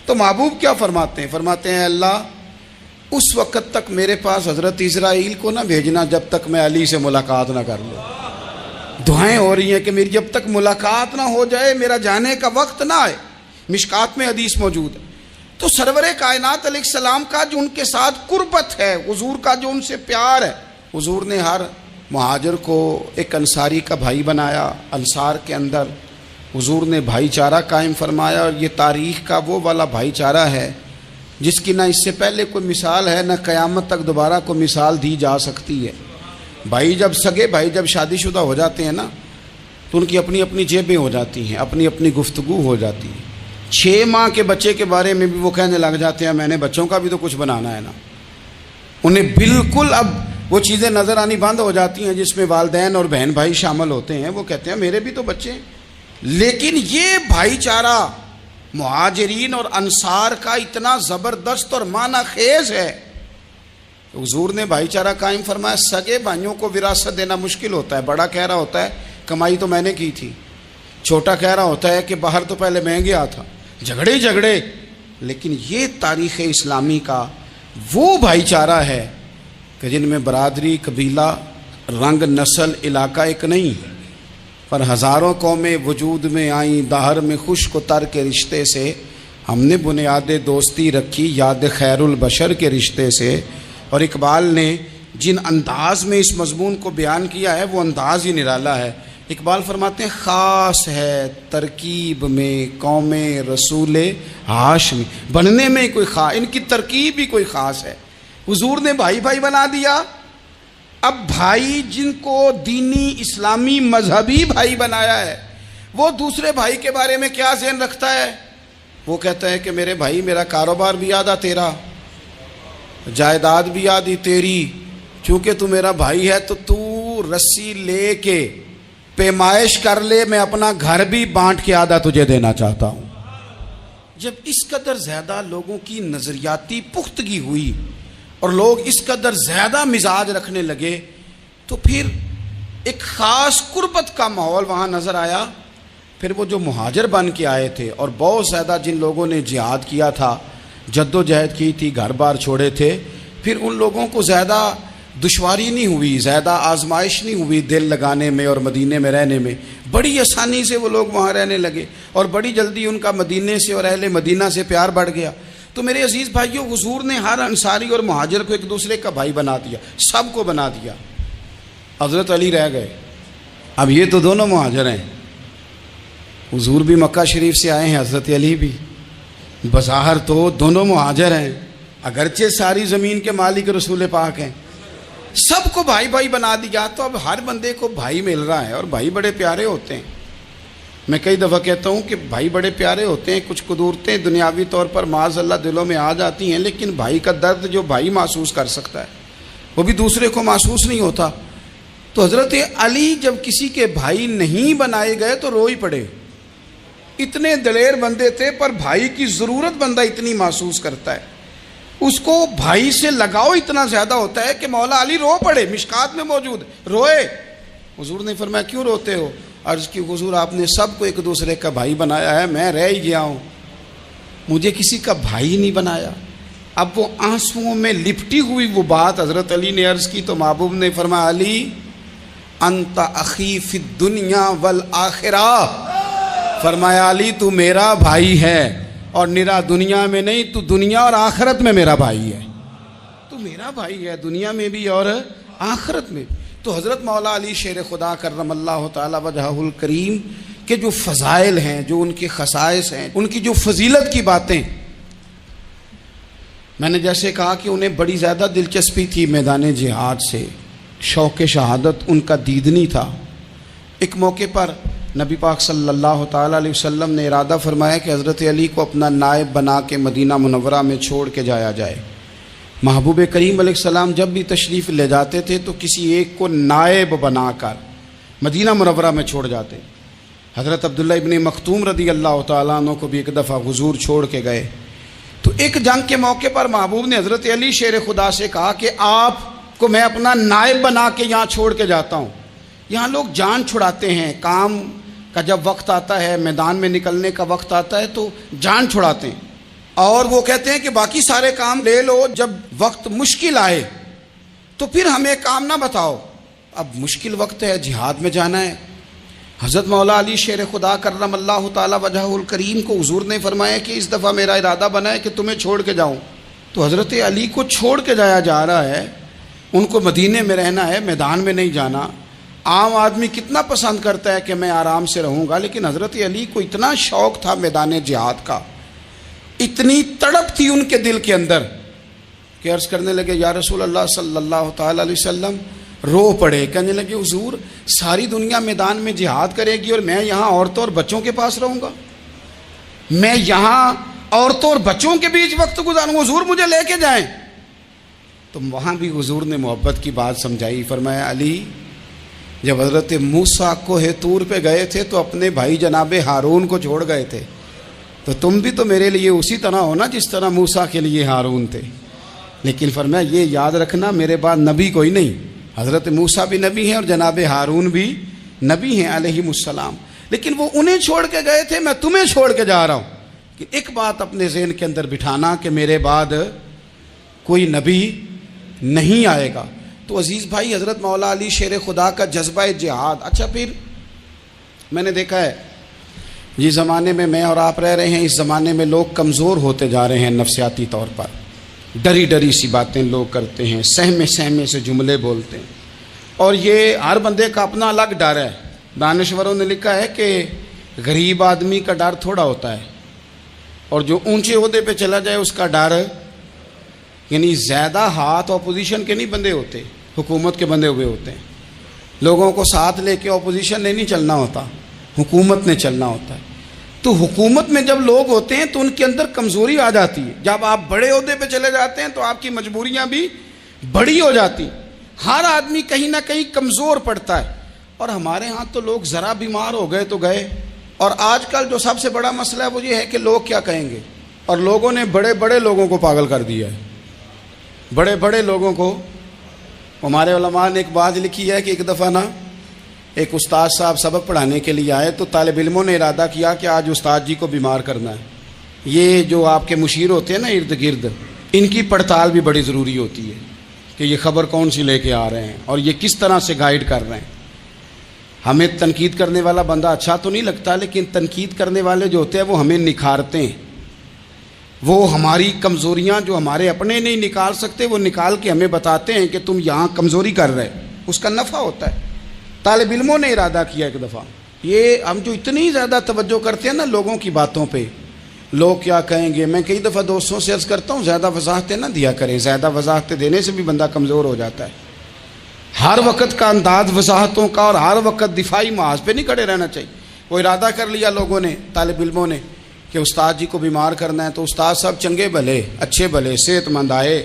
B: تو محبوب کیا فرماتے ہیں؟ فرماتے ہیں اللہ اس وقت تک میرے پاس حضرت اسرائیل کو نہ بھیجنا جب تک میں علی سے ملاقات نہ کر لوں. دعائیں ہو رہی ہیں کہ میری جب تک ملاقات نہ ہو جائے، میرا جانے کا وقت نہ آئے. مشکات میں حدیث موجود ہے. تو سرور کائنات علیہ السلام کا جو ان کے ساتھ قربت ہے، حضور کا جو ان سے پیار ہے، حضور نے ہر مہاجر کو ایک انصاری کا بھائی بنایا. انصار کے اندر حضور نے بھائی چارہ قائم فرمایا، اور یہ تاریخ کا وہ والا بھائی چارہ ہے جس کی نہ اس سے پہلے کوئی مثال ہے، نہ قیامت تک دوبارہ کوئی مثال دی جا سکتی ہے. بھائی جب سگے بھائی جب شادی شدہ ہو جاتے ہیں نا، تو ان کی اپنی اپنی جیبیں ہو جاتی ہیں، اپنی اپنی گفتگو ہو جاتی ہے. 6 ماہ کے بچے کے بارے میں بھی وہ کہنے لگ جاتے ہیں میں نے بچوں کا بھی تو کچھ بنانا ہے نا. انہیں بالکل اب وہ چیزیں نظر آنی بند ہو جاتی ہیں جس میں والدین اور بہن بھائی شامل ہوتے ہیں. وہ کہتے ہیں میرے بھی تو بچے ہیں. لیکن یہ بھائی چارہ مہاجرین اور انصار کا اتنا زبردست اور معنی خیز ہے، حضور نے بھائی چارہ قائم فرمایا. سگے بھائیوں کو وراثت دینا مشکل ہوتا ہے. بڑا کہہ رہا ہوتا ہے کمائی تو میں نے کی تھی، چھوٹا کہہ رہا ہوتا ہے کہ باہر تو پہلے میں گیا تھا، جھگڑے. لیکن یہ تاریخ اسلامی کا وہ بھائی چارہ ہے کہ جن میں برادری، قبیلہ، رنگ، نسل، علاقہ ایک نہیں. پر ہزاروں قومیں وجود میں آئیں دہر میں خشک و تر کے رشتے سے، ہم نے بنیاد دوستی رکھی یاد خیر البشر کے رشتے سے۔ اور اقبال نے جن انداز میں اس مضمون کو بیان کیا ہے وہ انداز ہی نرالا ہے۔ اقبال فرماتے ہیں خاص ہے ترکیب میں قوم رسول ہاشمی، بننے میں کوئی خاص، ان کی ترکیب ہی کوئی خاص ہے۔ حضور نے بھائی بھائی بنا دیا۔ اب بھائی جن کو دینی اسلامی مذہبی بھائی بنایا ہے وہ دوسرے بھائی کے بارے میں کیا ذہن رکھتا ہے؟ وہ کہتا ہے کہ میرے بھائی میرا کاروبار بھی آدھا تیرا، جائیداد بھی آدھی تیری، چونکہ تو میرا بھائی ہے تو تو رسی لے کے پیمائش کر لے، میں اپنا گھر بھی بانٹ کے آدھا تجھے دینا چاہتا ہوں۔ جب اس قدر زیادہ لوگوں کی نظریاتی پختگی ہوئی اور لوگ اس قدر زیادہ مزاج رکھنے لگے تو پھر ایک خاص قربت کا ماحول وہاں نظر آیا۔ پھر وہ جو مہاجر بن کے آئے تھے اور بہت زیادہ جن لوگوں نے جہاد کیا تھا، جد و جہد کی تھی، گھر بار چھوڑے تھے، پھر ان لوگوں کو زیادہ دشواری نہیں ہوئی، زیادہ آزمائش نہیں ہوئی دل لگانے میں اور مدینے میں رہنے میں، بڑی آسانی سے وہ لوگ وہاں رہنے لگے اور بڑی جلدی ان کا مدینے سے اور اہل مدینہ سے پیار بڑھ گیا۔ تو میرے عزیز بھائیوں، حضور نے ہر انصاری اور مہاجر کو ایک دوسرے کا بھائی بنا دیا، سب کو بنا دیا۔ حضرت علی رہ گئے، اب یہ تو دونوں مہاجر ہیں، حضور بھی مکہ شریف سے آئے ہیں، حضرت علی بھی، بظاہر تو دونوں مہاجر ہیں، اگرچہ ساری زمین کے مالک رسول پاک ہیں، سب کو بھائی بھائی بنا دیا۔ تو اب ہر بندے کو بھائی مل رہا ہے اور بھائی بڑے پیارے ہوتے ہیں۔ میں کئی دفعہ کہتا ہوں کہ بھائی بڑے پیارے ہوتے ہیں، کچھ قدورتیں دنیاوی طور پر معاذ اللہ دلوں میں آ جاتی ہیں، لیکن بھائی کا درد جو بھائی محسوس کر سکتا ہے وہ بھی دوسرے کو محسوس نہیں ہوتا۔ تو حضرت علی جب کسی کے بھائی نہیں بنائے گئے تو رو ہی پڑے، اتنے دلیر بندے تھے، پر بھائی کی ضرورت بندہ اتنی محسوس کرتا ہے، اس کو بھائی سے لگاؤ اتنا زیادہ ہوتا ہے کہ مولا علی رو پڑے، مشکات میں موجود روئے۔ حضور نے فرمایا کیوں روتے ہو؟ عرض کی حضور آپ نے سب کو ایک دوسرے کا بھائی بنایا ہے، میں رہ ہی گیا ہوں، مجھے کسی کا بھائی نہیں بنایا۔ اب وہ آنسوؤں میں لپٹی ہوئی وہ بات حضرت علی نے عرض کی تو محبوب نے فرمایا علی انت اخی فی الدنیا والآخرہ، فرمایا علی تو میرا بھائی ہے اور نرا دنیا میں نہیں، تو دنیا اور آخرت میں میرا بھائی ہے، تو میرا بھائی ہے دنیا میں بھی اور آخرت میں بھی۔ تو حضرت مولا علی شیر خدا کرم اللہ تعالی وجہہ الکریم کے جو فضائل ہیں، جو ان کے خصائص ہیں، ان کی جو فضیلت کی باتیں، میں نے جیسے کہا کہ انہیں بڑی زیادہ دلچسپی تھی میدان جہاد سے، شوق شہادت ان کا دیدنی تھا۔ ایک موقع پر نبی پاک صلی اللہ تعالیٰ علیہ وسلم نے ارادہ فرمایا کہ حضرت علی کو اپنا نائب بنا کے مدینہ منورہ میں چھوڑ کے جایا جائے۔ محبوب کریم علیہ السلام جب بھی تشریف لے جاتے تھے تو کسی ایک کو نائب بنا کر مدینہ منورہ میں چھوڑ جاتے۔ حضرت عبداللہ ابن مختوم رضی اللہ تعالیٰ عنہ کو بھی ایک دفعہ حضور چھوڑ کے گئے، تو ایک جنگ کے موقع پر محبوب نے حضرت علی شیر خدا سے کہا کہ آپ کو میں اپنا نائب بنا کے یہاں چھوڑ کے جاتا ہوں۔ یہاں لوگ جان چھڑاتے ہیں، کام کا جب وقت آتا ہے، میدان میں نکلنے کا وقت آتا ہے تو جان چھڑاتے ہیں، اور وہ کہتے ہیں کہ باقی سارے کام لے لو، جب وقت مشکل آئے تو پھر ہمیں کام نہ بتاؤ۔ اب مشکل وقت ہے، جہاد میں جانا ہے۔ حضرت مولا علی شیر خدا کرم اللہ تعالی وجہہ الکریم کو حضور نے فرمایا کہ اس دفعہ میرا ارادہ بنا ہے کہ تمہیں چھوڑ کے جاؤں۔ تو حضرت علی کو چھوڑ کے جایا جا رہا ہے، ان کو مدینے میں رہنا ہے، میدان میں نہیں جانا۔ عام آدمی کتنا پسند کرتا ہے کہ میں آرام سے رہوں گا، لیکن حضرت علی کو اتنا شوق تھا میدان جہاد کا، اتنی تڑپ تھی ان کے دل کے اندر کہ عرض کرنے لگے یا رسول اللہ صلی اللہ تعالی علیہ وسلم، رو پڑے، کہنے لگے حضور ساری دنیا میدان میں جہاد کرے گی اور میں یہاں عورتوں اور بچوں کے پاس رہوں گا، میں یہاں عورتوں اور بچوں کے بیچ وقت گزاروں، حضور مجھے لے کے جائیں۔ تو وہاں بھی حضور نے محبت کی بات سمجھائی، فرمایا علی جب حضرت موسیٰ کوہ طور پہ گئے تھے تو اپنے بھائی جناب ہارون کو چھوڑ گئے تھے، تو تم بھی تو میرے لیے اسی طرح ہو نا جس طرح موسیٰ کے لیے ہارون تھے، لیکن فرمایا یہ یاد رکھنا میرے بعد نبی کوئی نہیں، حضرت موسیٰ بھی نبی ہیں اور جناب ہارون بھی نبی ہیں علیہم السلام، لیکن وہ انہیں چھوڑ کے گئے تھے، میں تمہیں چھوڑ کے جا رہا ہوں۔ کہ ایک بات اپنے ذہن کے اندر بٹھانا کہ میرے بعد کوئی نبی نہیں آئے گا۔ تو عزیز بھائی، حضرت مولا علی شیر خدا کا جذبہ جہاد، اچھا پھر میں نے دیکھا ہے جس زمانے میں اور آپ رہ رہے ہیں، اس زمانے میں لوگ کمزور ہوتے جا رہے ہیں نفسیاتی طور پر. ڈری ڈری سی باتیں لوگ کرتے ہیں، سہمے سہمے سے جملے بولتے ہیں، اور یہ ہر بندے کا اپنا الگ ڈر ہے. دانشوروں نے لکھا ہے کہ غریب آدمی کا ڈر تھوڑا ہوتا ہے، اور جو اونچے عہدے پہ چلا جائے اس کا ڈر، یعنی زیادہ ہاتھ اپوزیشن کے نہیں بندے ہوتے، حکومت کے بندے ہوئے ہوتے ہیں. لوگوں کو ساتھ لے کے اپوزیشن نے نہیں چلنا ہوتا، حکومت نے چلنا ہوتا ہے. تو حکومت میں جب لوگ ہوتے ہیں تو ان کے اندر کمزوری آ جاتی ہے. جب آپ بڑے عہدے پہ چلے جاتے ہیں تو آپ کی مجبوریاں بھی بڑی ہو جاتی ہیں. ہر آدمی کہیں نہ کہیں کمزور پڑتا ہے. اور ہمارے ہاں تو لوگ ذرا بیمار ہو گئے تو گئے. اور آج کل جو سب سے بڑا مسئلہ ہے وہ یہ ہے کہ لوگ کیا کہیں گے، اور لوگوں نے بڑے بڑے لوگوں کو پاگل کر دیا ہے. بڑے بڑے لوگوں کو. ہمارے علماء نے ایک بات لکھی ہے کہ ایک دفعہ نا ایک استاد صاحب سبق پڑھانے کے لیے آئے تو طالب علموں نے ارادہ کیا کہ آج استاد جی کو بیمار کرنا ہے. یہ جو آپ کے مشیر ہوتے ہیں نا ارد گرد، ان کی پڑتال بھی بڑی ضروری ہوتی ہے کہ یہ خبر کون سی لے کے آ رہے ہیں اور یہ کس طرح سے گائیڈ کر رہے ہیں. ہمیں تنقید کرنے والا بندہ اچھا تو نہیں لگتا، لیکن تنقید کرنے والے جو ہوتے ہیں وہ ہمیں نکھارتے ہیں. وہ ہماری کمزوریاں جو ہمارے اپنے نہیں نکال سکتے وہ نکال کے ہمیں بتاتے ہیں کہ تم یہاں کمزوری کر رہے، اس کا نفع ہوتا ہے. طالب علموں نے ارادہ کیا ایک دفعہ، یہ ہم جو اتنی زیادہ توجہ کرتے ہیں نا لوگوں کی باتوں پہ، لوگ کیا کہیں گے. میں کئی دفعہ دوستوں سے عرض کرتا ہوں زیادہ وضاحتیں نہ دیا کریں، زیادہ وضاحتیں دینے سے بھی بندہ کمزور ہو جاتا ہے. ہر وقت کا انداز وضاحتوں کا اور ہر وقت دفاعی محاذ پہ نہیں کھڑے رہنا چاہیے. وہ ارادہ کر لیا لوگوں نے، طالب علموں نے، کہ استاد جی کو بیمار کرنا ہے. تو استاد صاحب چنگے بھلے، اچھے بھلے، صحت مند آئے،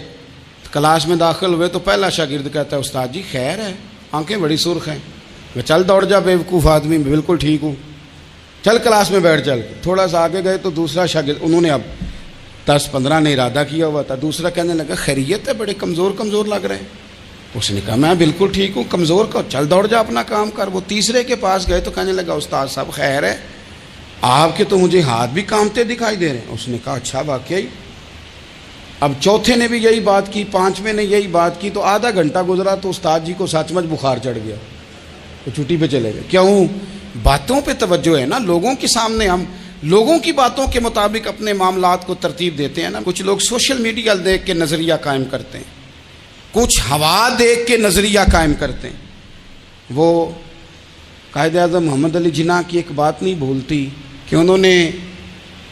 B: کلاس میں داخل ہوئے تو پہلا شاگرد کہتا ہے استاد جی خیر ہے، آنکھیں بڑی سرخ ہیں. میں چل دوڑ جا بیوقوف آدمی، میں بالکل ٹھیک ہوں، چل کلاس میں بیٹھ. چل تھوڑا سا آگے گئے تو دوسرا شاگرد، انہوں نے اب 10-15 نے ارادہ کیا ہوا تھا، دوسرا کہنے لگا خیریت ہے، بڑے کمزور کمزور لگ رہے ہیں. اس نے کہا میں بالکل ٹھیک ہوں، کمزور کا چل دوڑ جا اپنا کام کر. وہ تیسرے کے پاس گئے تو کہنے لگا استاد صاحب خیر ہے، آپ کے تو مجھے ہاتھ بھی کامتے دکھائی دے رہے ہیں. اس نے کہا اچھا واقعی. اب چوتھے نے بھی یہی بات کی، پانچویں نے یہی بات کی. تو آدھا گھنٹہ گزرا تو استاد جی کو سچ مچ بخار چڑھ گیا، تو چھٹی پہ چلے گئے. کیوں؟ باتوں پہ توجہ ہے نا. لوگوں کے سامنے ہم لوگوں کی باتوں کے مطابق اپنے معاملات کو ترتیب دیتے ہیں نا. کچھ لوگ سوشل میڈیا دیکھ کے نظریہ قائم کرتے ہیں، کچھ ہوا دیکھ کے نظریہ قائم کرتے ہیں. وہ قائد اعظم محمد علی جناح کی ایک بات نہیں بھولتی کہ انہوں نے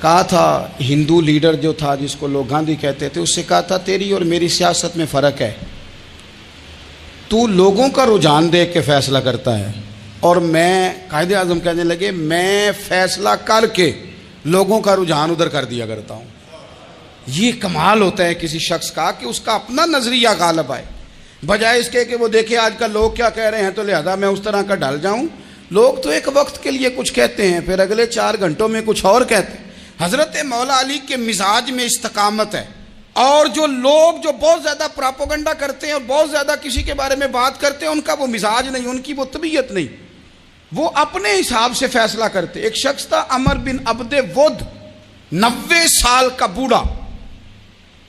B: کہا تھا، ہندو لیڈر جو تھا جس کو لوگ گاندھی کہتے تھے، اس سے کہا تھا تیری اور میری سیاست میں فرق ہے، تو لوگوں کا رجحان دیکھ کے فیصلہ کرتا ہے، اور میں، قائد اعظم کہنے لگے، میں فیصلہ کر کے لوگوں کا رجحان ادھر کر دیا کرتا ہوں. یہ کمال ہوتا ہے کسی شخص کا کہ اس کا اپنا نظریہ غالب آئے، بجائے اس کے کہ وہ دیکھے آج کل لوگ کیا کہہ رہے ہیں تو لہذا میں اس طرح کا ڈال جاؤں. لوگ تو ایک وقت کے لیے کچھ کہتے ہیں، پھر اگلے 4 گھنٹوں میں کچھ اور کہتے ہیں. حضرت مولا علی کے مزاج میں استقامت ہے. اور جو لوگ جو بہت زیادہ پراپوگنڈا کرتے ہیں اور بہت زیادہ کسی کے بارے میں بات کرتے ہیں، ان کا وہ مزاج نہیں، ان کی وہ طبیعت نہیں، وہ اپنے حساب سے فیصلہ کرتے. ایک شخص تھا عمر بن عبد ود، 90 سال کا بوڑھا،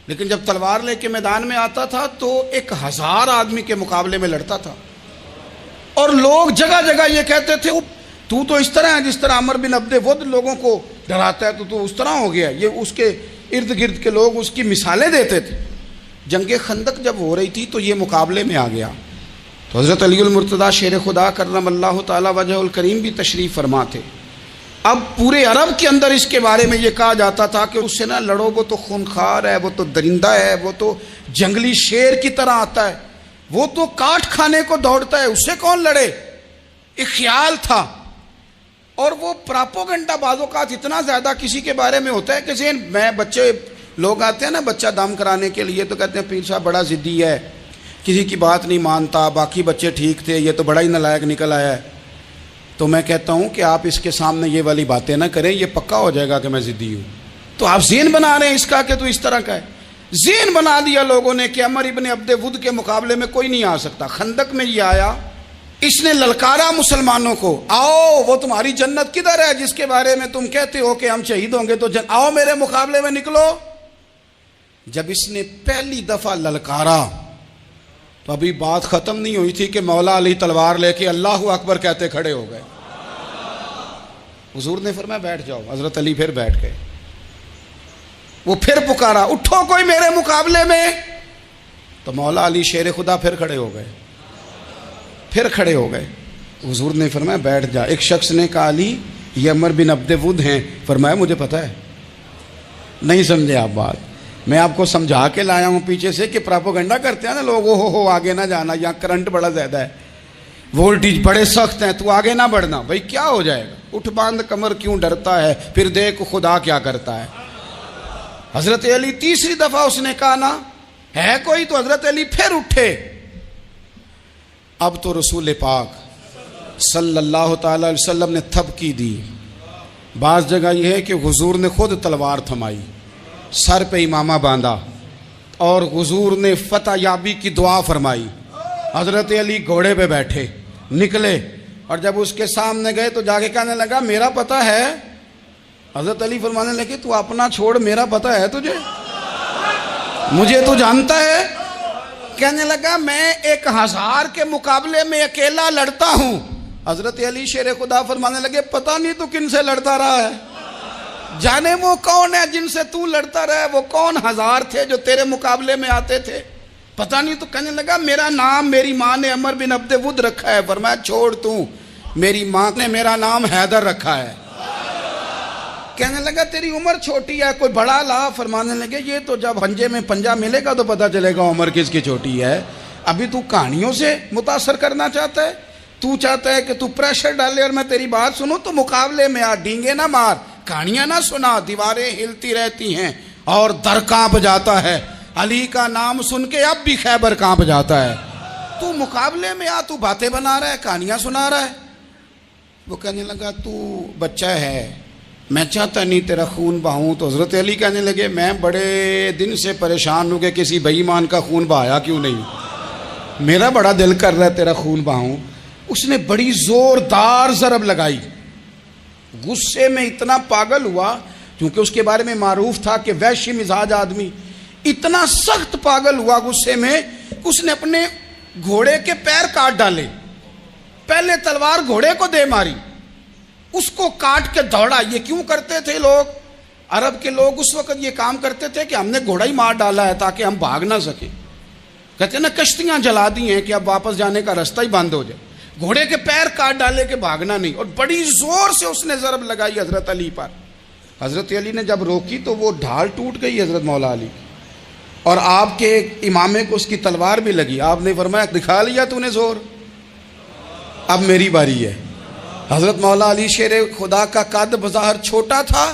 B: لیکن جب تلوار لے کے میدان میں آتا تھا تو 1000 آدمی کے مقابلے میں لڑتا تھا. اور لوگ جگہ جگہ یہ کہتے تھے تو اس طرح ہے جس طرح عمر بن عبد ود لوگوں کو ڈراتا ہے، تو اس طرح ہو گیا. یہ اس کے ارد گرد کے لوگ اس کی مثالیں دیتے تھے. جنگ خندق جب ہو رہی تھی تو یہ مقابلے میں آ گیا. تو حضرت علی المرتضیٰ شیر خدا کرم اللہ تعالی وجہ الکریم بھی تشریف فرما تھے. اب پورے عرب کے اندر اس کے بارے میں یہ کہا جاتا تھا کہ اس سے نہ لڑو، وہ تو خونخوار ہے، وہ تو درندہ ہے، وہ تو جنگلی شیر کی طرح آتا ہے، وہ تو کاٹ کھانے کو دوڑتا ہے، اس سے کون لڑے. ایک خیال تھا. اور وہ پراپوگنڈا بعض اوقات اتنا زیادہ کسی کے بارے میں ہوتا ہے کہ ذہن میں، بچے لوگ آتے ہیں نا بچہ دم کرانے کے لیے تو کہتے ہیں پیر صاحب بڑا ضدی ہے، کسی کی بات نہیں مانتا، باقی بچے ٹھیک تھے، یہ تو بڑا ہی نالائق نکل آیا ہے. تو میں کہتا ہوں کہ آپ اس کے سامنے یہ والی باتیں نہ کریں، یہ پکا ہو جائے گا کہ میں ضدی ہوں. تو آپ ذہن بنا رہے ہیں اس کا کہ تو اس طرح کا ہے. ذہن بنا دیا لوگوں نے کہ عمر ابن عبد ود کے مقابلے میں کوئی نہیں آ سکتا. خندق میں یہ آیا، اس نے للکارا مسلمانوں کو، آؤ وہ تمہاری جنت کدھر ہے جس کے بارے میں تم کہتے ہو کہ ہم شہید ہوں گے، تو آؤ میرے مقابلے میں نکلو. جب اس نے پہلی دفعہ للکارا تو ابھی بات ختم نہیں ہوئی تھی کہ مولا علی تلوار لے کے اللہ اکبر کہتے کھڑے ہو گئے. حضور نے فرمایا بیٹھ جاؤ. حضرت علی پھر بیٹھ گئے. وہ پھر پکارا اٹھو کوئی میرے مقابلے میں. تو مولا علی شیر خدا پھر کھڑے ہو گئے. پھر کھڑے ہو گئے. حضور نے فرمایا بیٹھ جا. ایک شخص نے کہا علی یہ عمر بن عبد ود ہیں. فرمایا مجھے پتہ ہے. نہیں سمجھے آپ بات. میں آپ کو سمجھا کے لایا ہوں پیچھے سے کہ پراپوگنڈا کرتے ہیں نا لوگ, ہو آگے نہ جانا, یہاں کرنٹ بڑا زیادہ ہے, وولٹیج بڑے سخت ہیں, تو آگے نہ بڑھنا. بھائی کیا ہو جائے گا, اٹھ باندھ کمر کیوں ڈرتا ہے, پھر دیکھ خدا کیا کرتا ہے. حضرت علی تیسری دفعہ اس نے کہا نا ہے کوئی, تو حضرت علی پھر اٹھے. اب تو رسول پاک صلی اللہ تعالی علیہ وسلم نے تھپکی دی. بعض جگہ یہ ہے کہ حضور نے خود تلوار تھمائی, سر پہ امامہ باندھا, اور حضور نے فتح یابی کی دعا فرمائی. حضرت علی گھوڑے پہ بیٹھے نکلے, اور جب اس کے سامنے گئے تو جا کے کہنے لگا میرا پتہ ہے. حضرت علی فرمانے لگے تو اپنا چھوڑ, میرا پتہ ہے تجھے, مجھے تو جانتا ہے. کہنے لگا میں 1000 کے مقابلے میں اکیلا لڑتا ہوں. حضرت علی شیر خدا فرمانے لگے پتہ نہیں تو کن سے لڑتا رہا ہے, جانے وہ کون ہے جن سے تو لڑتا رہا ہے, وہ کون 1000 تھے جو تیرے مقابلے میں آتے تھے, پتہ نہیں. تو کہنے لگا میرا نام میری ماں نے عمر بن عبد ود رکھا ہے. فرمایا چھوڑ تو, میری ماں نے میرا نام حیدر رکھا ہے. کہنے لگا تیری عمر چھوٹی ہے, کوئی بڑا لا. فرمانے لگے یہ تو جب پنجے میں پنجہ ملے گا تو پتہ چلے گا عمر کس کی چھوٹی ہے. ابھی تو کہانیوں سے متاثر کرنا چاہتا ہے, تو چاہتا ہے کہ تو پریشر ڈالے اور میں تیری بات سنوں, تو مقابلے میں آ, ڈینگے نہ مار, کہانیاں نہ سنا. دیواریں ہلتی رہتی ہیں اور در کانپ جاتا ہے. علی کا نام سن کے اب بھی خیبر کانپ جاتا ہے. تو مقابلے میں آ, تو باتیں بنا رہا ہے, کہانیاں سنا رہا ہے. وہ کہنے لگا تو بچہ ہے, میں چاہتا نہیں تیرا خون بہاؤں. تو حضرت علی کہنے لگے میں بڑے دن سے پریشان ہوں کہ کسی بے ایمان کا خون بہایا کیوں نہیں, میرا بڑا دل کر رہا ہے تیرا خون بہاؤں. اس نے بڑی زوردار ضرب لگائی. غصے میں اتنا پاگل ہوا, کیونکہ اس کے بارے میں معروف تھا کہ وحشی مزاج آدمی, اتنا سخت پاگل ہوا غصے میں, اس نے اپنے گھوڑے کے پیر کاٹ ڈالے. پہلے تلوار گھوڑے کو دے ماری, اس کو کاٹ کے دوڑا. یہ کیوں کرتے تھے لوگ, عرب کے لوگ اس وقت یہ کام کرتے تھے کہ ہم نے گھوڑا ہی مار ڈالا ہے تاکہ ہم بھاگ نہ سکیں. کہتے ہیں نا کشتیاں جلا دی ہیں کہ اب واپس جانے کا راستہ ہی بند ہو جائے. گھوڑے کے پیر کاٹ ڈالے کہ بھاگنا نہیں, اور بڑی زور سے اس نے ضرب لگائی حضرت علی پر. حضرت علی نے جب روکی تو وہ ڈھال ٹوٹ گئی حضرت مولا علی, اور آپ کے امامے کو اس کی تلوار بھی لگی. آپ نے فرمایا دکھا لیا تو نے زور, اب میری باری ہے. حضرت مولا علی شیر خدا کا قد بظاہر چھوٹا تھا.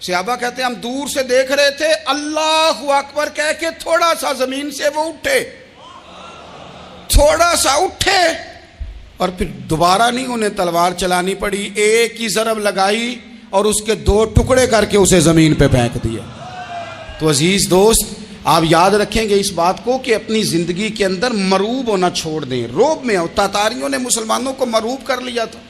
B: صحابہ کہتے ہیں ہم دور سے دیکھ رہے تھے, اللہ اکبر کہہ کے تھوڑا سا زمین سے وہ اٹھے, تھوڑا سا اٹھے, اور پھر دوبارہ نہیں انہیں تلوار چلانی پڑی. ایک ہی ضرب لگائی اور اس کے 2 ٹکڑے کر کے اسے زمین پہ پھینک دیا. تو عزیز دوست آپ یاد رکھیں گے اس بات کو کہ اپنی زندگی کے اندر مروب ہونا چھوڑ دیں. روب میں تاتاریوں نے مسلمانوں کو مروب کر لیا تھا,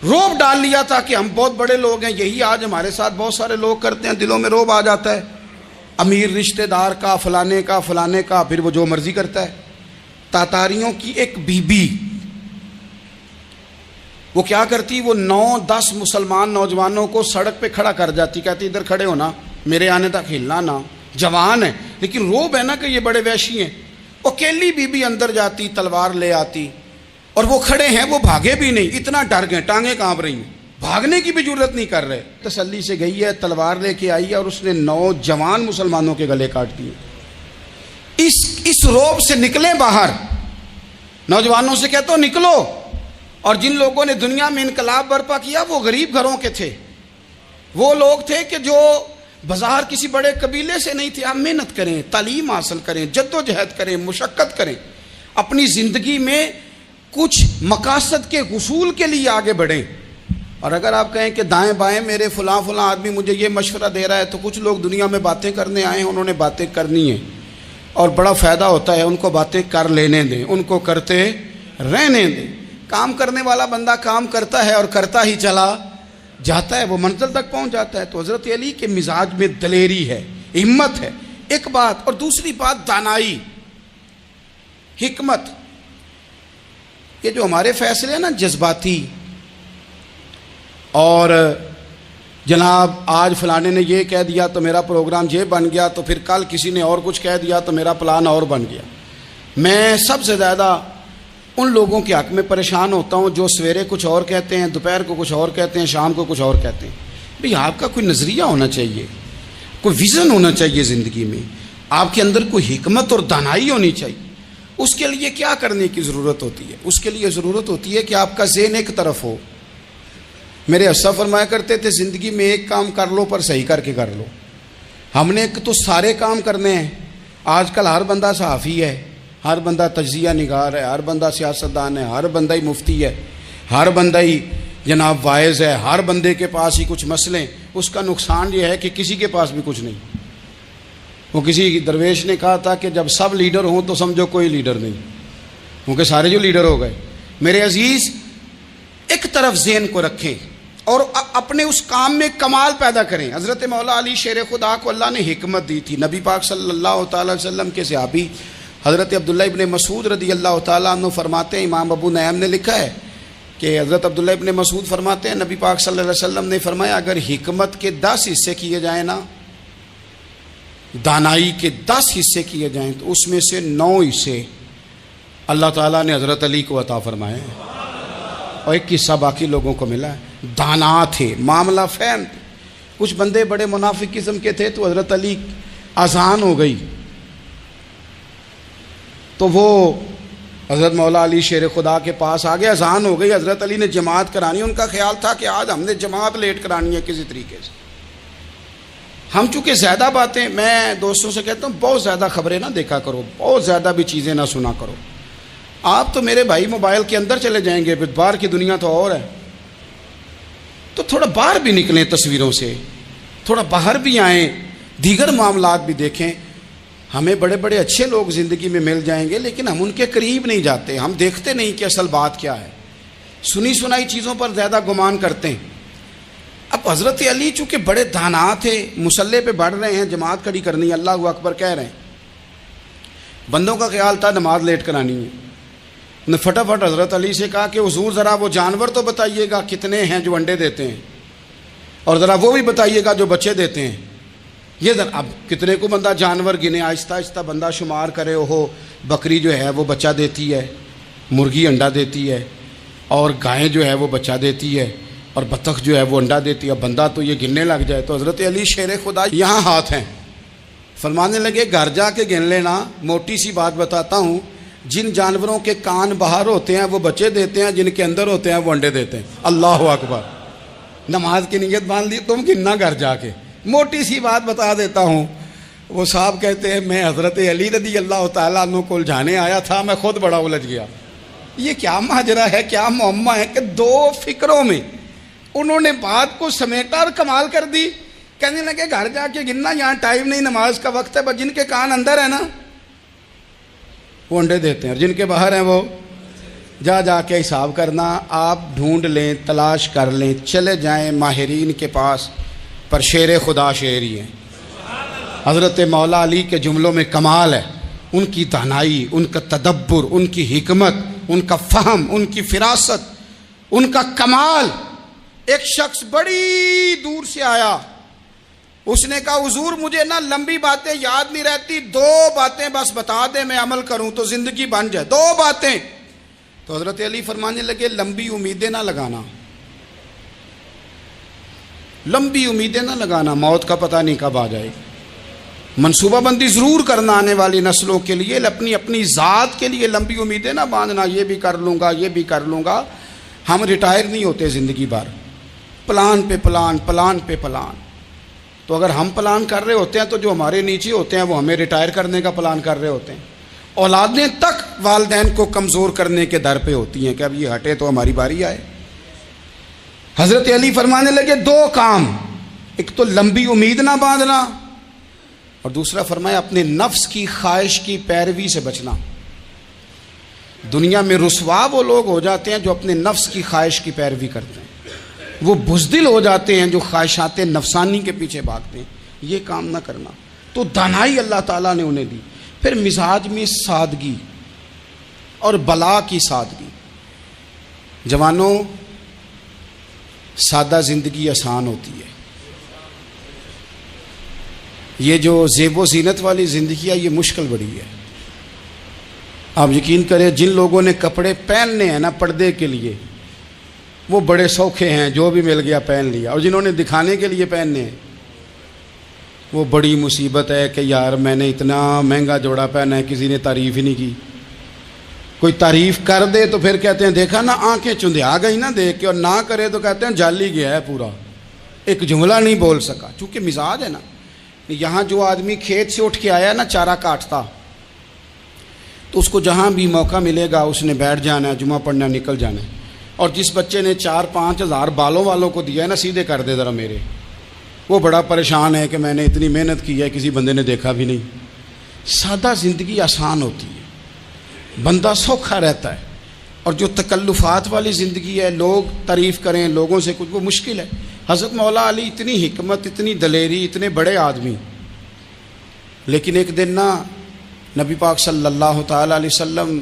B: روب ڈال لیا تھا کہ ہم بہت بڑے لوگ ہیں. یہی آج ہمارے ساتھ بہت سارے لوگ کرتے ہیں, دلوں میں روب آ جاتا ہے, امیر رشتہ دار کا, فلانے کا, پھر وہ جو مرضی کرتا ہے. تاتاریوں کی ایک بی بی وہ کیا کرتی, وہ 9-10 مسلمان نوجوانوں کو سڑک پہ کھڑا کر جاتی, کہتی ادھر کھڑے ہونا, میرے آنے تک ہلنا نہ. جوان ہے لیکن روب ہے نا کہ یہ بڑے وحشی ہیں. اکیلی بی بی اندر جاتی, تلوار لے آتی, اور وہ کھڑے ہیں, وہ بھاگے بھی نہیں, اتنا ڈر گئے, ٹانگیں کانپ رہی ہیں, بھاگنے کی بھی جرت نہیں کر رہے. تسلی سے گئی ہے, تلوار لے کے آئی ہے, اور اس نے 9 جوان مسلمانوں کے گلے کاٹ دیے. اس روب سے نکلیں باہر. نوجوانوں سے کہتا ہوں نکلو. اور جن لوگوں نے دنیا میں انقلاب برپا کیا وہ غریب گھروں کے تھے, وہ لوگ تھے کہ جو بظاہر کسی بڑے قبیلے سے نہیں تھے. آپ محنت کریں, تعلیم حاصل کریں, جد و جہد کریں, مشقت کریں, اپنی زندگی میں کچھ مقاصد کے حصول کے لیے آگے بڑھیں. اور اگر آپ کہیں کہ دائیں بائیں میرے فلاں آدمی مجھے یہ مشورہ دے رہا ہے, تو کچھ لوگ دنیا میں باتیں کرنے آئے ہیں, انہوں نے باتیں کرنی ہیں اور بڑا فائدہ ہوتا ہے, ان کو باتیں کر لینے دیں, ان کو کرتے رہنے دیں. کام کرنے والا بندہ کام کرتا ہے اور کرتا ہی چلا جاتا ہے, وہ منزل تک پہنچ جاتا ہے. تو حضرت علی کے مزاج میں دلیری ہے, ہمت ہے, ایک بات. اور دوسری بات دانائی, حکمت. یہ جو ہمارے فیصلے ہیں نا جذباتی, اور جناب آج فلانے نے یہ کہہ دیا تو میرا پروگرام یہ بن گیا، تو پھر کل کسی نے اور کچھ کہہ دیا تو میرا پلان اور بن گیا۔ میں سب سے زیادہ ان لوگوں کے حق میں پریشان ہوتا ہوں جو سویرے کچھ اور کہتے ہیں، دوپہر کو کچھ اور کہتے ہیں، شام کو کچھ اور کہتے ہیں۔ بھئی آپ کا کوئی نظریہ ہونا چاہیے، کوئی ویژن ہونا چاہیے زندگی میں، آپ کے اندر کوئی حکمت اور دانائی ہونی چاہیے۔ اس کے لیے کیا کرنے کی ضرورت ہوتی ہے؟ اس کے لیے ضرورت ہوتی ہے کہ آپ کا ذہن ایک طرف ہو۔ میرے اسا فرمایا کرتے تھے زندگی میں ایک کام کر لو پر صحیح کر کے کر لو۔ ہم نے تو سارے کام کرنے ہیں۔ آج کل ہر بندہ صحافی ہے، ہر بندہ تجزیہ نگار ہے، ہر بندہ سیاستدان ہے، ہر بندہ ہی مفتی ہے، ہر بندہ ہی جناب واعظ ہے، ہر بندے کے پاس ہی کچھ مسئلے۔ اس کا نقصان یہ ہے کہ کسی کے پاس بھی کچھ نہیں۔ وہ کسی درویش نے کہا تھا کہ جب سب لیڈر ہوں تو سمجھو کوئی لیڈر نہیں، کیونکہ سارے جو لیڈر ہو گئے۔ میرے عزیز، ایک طرف ذہن کو رکھیں اور اپنے اس کام میں کمال پیدا کریں۔ حضرت مولا علی شیر خدا کو اللہ نے حکمت دی تھی۔ نبی پاک صلی اللہ تعالی وسلم کے صحابی حضرت عبداللہ ابن مسعود رضی اللہ تعالیٰ عنہ فرماتے ہیں، امام ابو نعیم نے لکھا ہے کہ حضرت عبداللہ ابن مسعود فرماتے ہیں نبی پاک صلی اللہ علیہ وسلم نے فرمایا اگر حکمت کے 10 حصے کیے جائیں نا، دانائی کے 10 حصے کیے جائیں تو اس میں سے 9 حصے اللہ تعالیٰ نے حضرت علی کو عطا فرمائے ہیں، اور ایک حصہ باقی لوگوں کو ملا ہے۔ دانا تھے، معاملہ فہم تھے۔ کچھ بندے بڑے منافق قسم کے تھے، تو حضرت علی اذان ہو گئی تو وہ حضرت مولا علی شیر خدا کے پاس آ گئے، اذان ہو گئی، حضرت علی نے جماعت کرانی۔ ان کا خیال تھا کہ آج ہم نے جماعت لیٹ کرانی ہے کسی طریقے سے۔ ہم چونکہ زیادہ باتیں، میں دوستوں سے کہتا ہوں بہت زیادہ خبریں نہ دیکھا کرو، بہت زیادہ بھی چیزیں نہ سنا کرو۔ آپ تو میرے بھائی موبائل کے اندر چلے جائیں گے، باہر کی دنیا تو اور ہے، تو تھوڑا باہر بھی نکلیں تصویروں سے، تھوڑا باہر بھی آئیں، دیگر معاملات بھی دیکھیں۔ ہمیں بڑے بڑے اچھے لوگ زندگی میں مل جائیں گے، لیکن ہم ان کے قریب نہیں جاتے، ہم دیکھتے نہیں کہ اصل بات کیا ہے، سنی سنائی چیزوں پر زیادہ گمان کرتے ہیں۔ اب حضرت علی چونکہ بڑے دانا تھے، مسلح پہ بڑھ رہے ہیں، جماعت کھڑی کرنی، اللہ اکبر کہہ رہے ہیں، بندوں کا خیال تھا نماز لیٹ کرانی ہے۔ نے فٹافٹ حضرت علی سے کہا کہ حضور ذرا وہ جانور تو بتائیے گا کتنے ہیں جو انڈے دیتے ہیں، اور ذرا وہ بھی بتائیے گا جو بچے دیتے ہیں۔ یہ ذرا اب کتنے کو بندہ جانور گنے، آہستہ آہستہ بندہ شمار کرے، ہو بکری جو ہے وہ بچہ دیتی ہے، مرغی انڈا دیتی ہے، اور گائیں جو ہے وہ بچہ دیتی ہے، اور بطخ جو ہے وہ انڈا دیتی ہے۔ بندہ تو یہ گننے لگ جائے تو حضرت علی شیر خدا یہاں ہاتھ ہیں، فرمانے لگے گھر جا کے گن لینا، موٹی سی بات بتاتا ہوں، جن جانوروں کے کان باہر ہوتے ہیں وہ بچے دیتے ہیں، جن کے اندر ہوتے ہیں وہ انڈے دیتے ہیں۔ اللہ اکبر، نماز کی نیت باندھ لی، تم گننا گھر جا کے۔ موٹی سی بات بتا دیتا ہوں، وہ صاحب کہتے ہیں میں حضرت علی رضی اللہ تعالیٰ عنہ کو الجھانے آیا تھا، میں خود بڑا الجھ گیا۔ یہ کیا ماجرا ہے، کیا معمہ ہے کہ 2 فکروں میں انہوں نے بات کو سمیٹا اور کمال کر دی۔ کہنے لگے گھر جا کے گننا، یہاں ٹائم نہیں، نماز کا وقت ہے، بس جن کے کان اندر ہے نا وہ انڈے دیتے ہیں، اور جن کے باہر ہیں وہ جا کے حساب کرنا۔ آپ ڈھونڈ لیں، تلاش کر لیں، چلے جائیں ماہرین کے پاس، پر شیر خدا شیر ہی ہیں۔ حضرت مولا علی کے جملوں میں کمال ہے، ان کی دانائی، ان کا تدبر، ان کی حکمت، ان کا فہم، ان کی فراست، ان کا کمال۔ ایک شخص بڑی دور سے آیا، اس نے کہا حضور مجھے نا لمبی باتیں یاد نہیں رہتی، 2 باتیں بس بتا دیں میں عمل کروں تو زندگی بن جائے، 2 باتیں۔ تو حضرت علی فرمانے لگے لمبی امیدیں نہ لگانا، لمبی امیدیں نہ لگانا، موت کا پتہ نہیں کب آ جائے۔ منصوبہ بندی ضرور کرنا آنے والی نسلوں کے لیے، اپنی ذات کے لیے لمبی امیدیں نہ باندھنا، یہ بھی کر لوں گا، یہ بھی کر لوں گا۔ ہم ریٹائر نہیں ہوتے زندگی بھر، پلان پہ پلان، پلان پہ پلان۔ تو اگر ہم پلان کر رہے ہوتے ہیں تو جو ہمارے نیچے ہوتے ہیں وہ ہمیں ریٹائر کرنے کا پلان کر رہے ہوتے ہیں۔ اولادیں تک والدین کو کمزور کرنے کے در پہ ہوتی ہیں کہ اب یہ ہٹے تو ہماری باری آئے۔ حضرت علی فرمانے لگے 2 کام، ایک تو لمبی امید نہ باندھنا، اور دوسرا فرمایا اپنے نفس کی خواہش کی پیروی سے بچنا۔ دنیا میں رسوا وہ لوگ ہو جاتے ہیں جو اپنے نفس کی خواہش کی پیروی کرتے ہیں، وہ بزدل ہو جاتے ہیں جو خواہشات نفسانی کے پیچھے بھاگتے ہیں۔ یہ کام نہ کرنا۔ تو دانائی اللہ تعالیٰ نے انہیں دی۔ پھر مزاج میں سادگی اور بلا کی سادگی۔ جوانوں، سادہ زندگی آسان ہوتی ہے. یہ جو زیب و زینت والی زندگی ہے یہ مشکل بڑی ہے. آپ یقین کریں جن لوگوں نے کپڑے پہننے ہیں نا پردے کے لیے وہ بڑے سوکھے ہیں، جو بھی مل گیا پہن لیا، اور جنہوں نے دکھانے کے لیے پہننے ہیں وہ بڑی مصیبت ہے کہ یار میں نے اتنا مہنگا جوڑا پہنا ہے، کسی نے تعریف ہی نہیں کی. کوئی تعریف کر دے تو پھر کہتے ہیں دیکھا نا آنکھیں چندھیا گئی نا دیکھ کے، اور نہ کرے تو کہتے ہیں جال ہی گیا ہے پورا، ایک جملہ نہیں بول سکا. چونکہ مزاج ہے نا. یہاں جو آدمی کھیت سے اٹھ کے آیا نا چارہ کاٹتا، تو اس کو جہاں بھی موقع ملے گا اس نے بیٹھ جانا ہے، جمعہ پڑھنا نکل جانا ہے. اور جس بچے نے 4-5 ہزار بالوں والوں کو دیا ہے نا سیدھے کر دے ذرا میرے، وہ بڑا پریشان ہے کہ میں نے اتنی محنت کی ہے کسی بندے نے دیکھا بھی نہیں. سادہ زندگی آسان ہوتی ہے، بندہ سوکھا رہتا ہے. اور جو تکلفات والی زندگی ہے، لوگ تعریف کریں، لوگوں سے کچھ، وہ مشکل ہے. حضرت مولا علی اتنی حکمت، اتنی دلیری، اتنے بڑے آدمی، لیکن ایک دن نا نبی پاک صلی اللہ تعالیٰ علیہ وسلم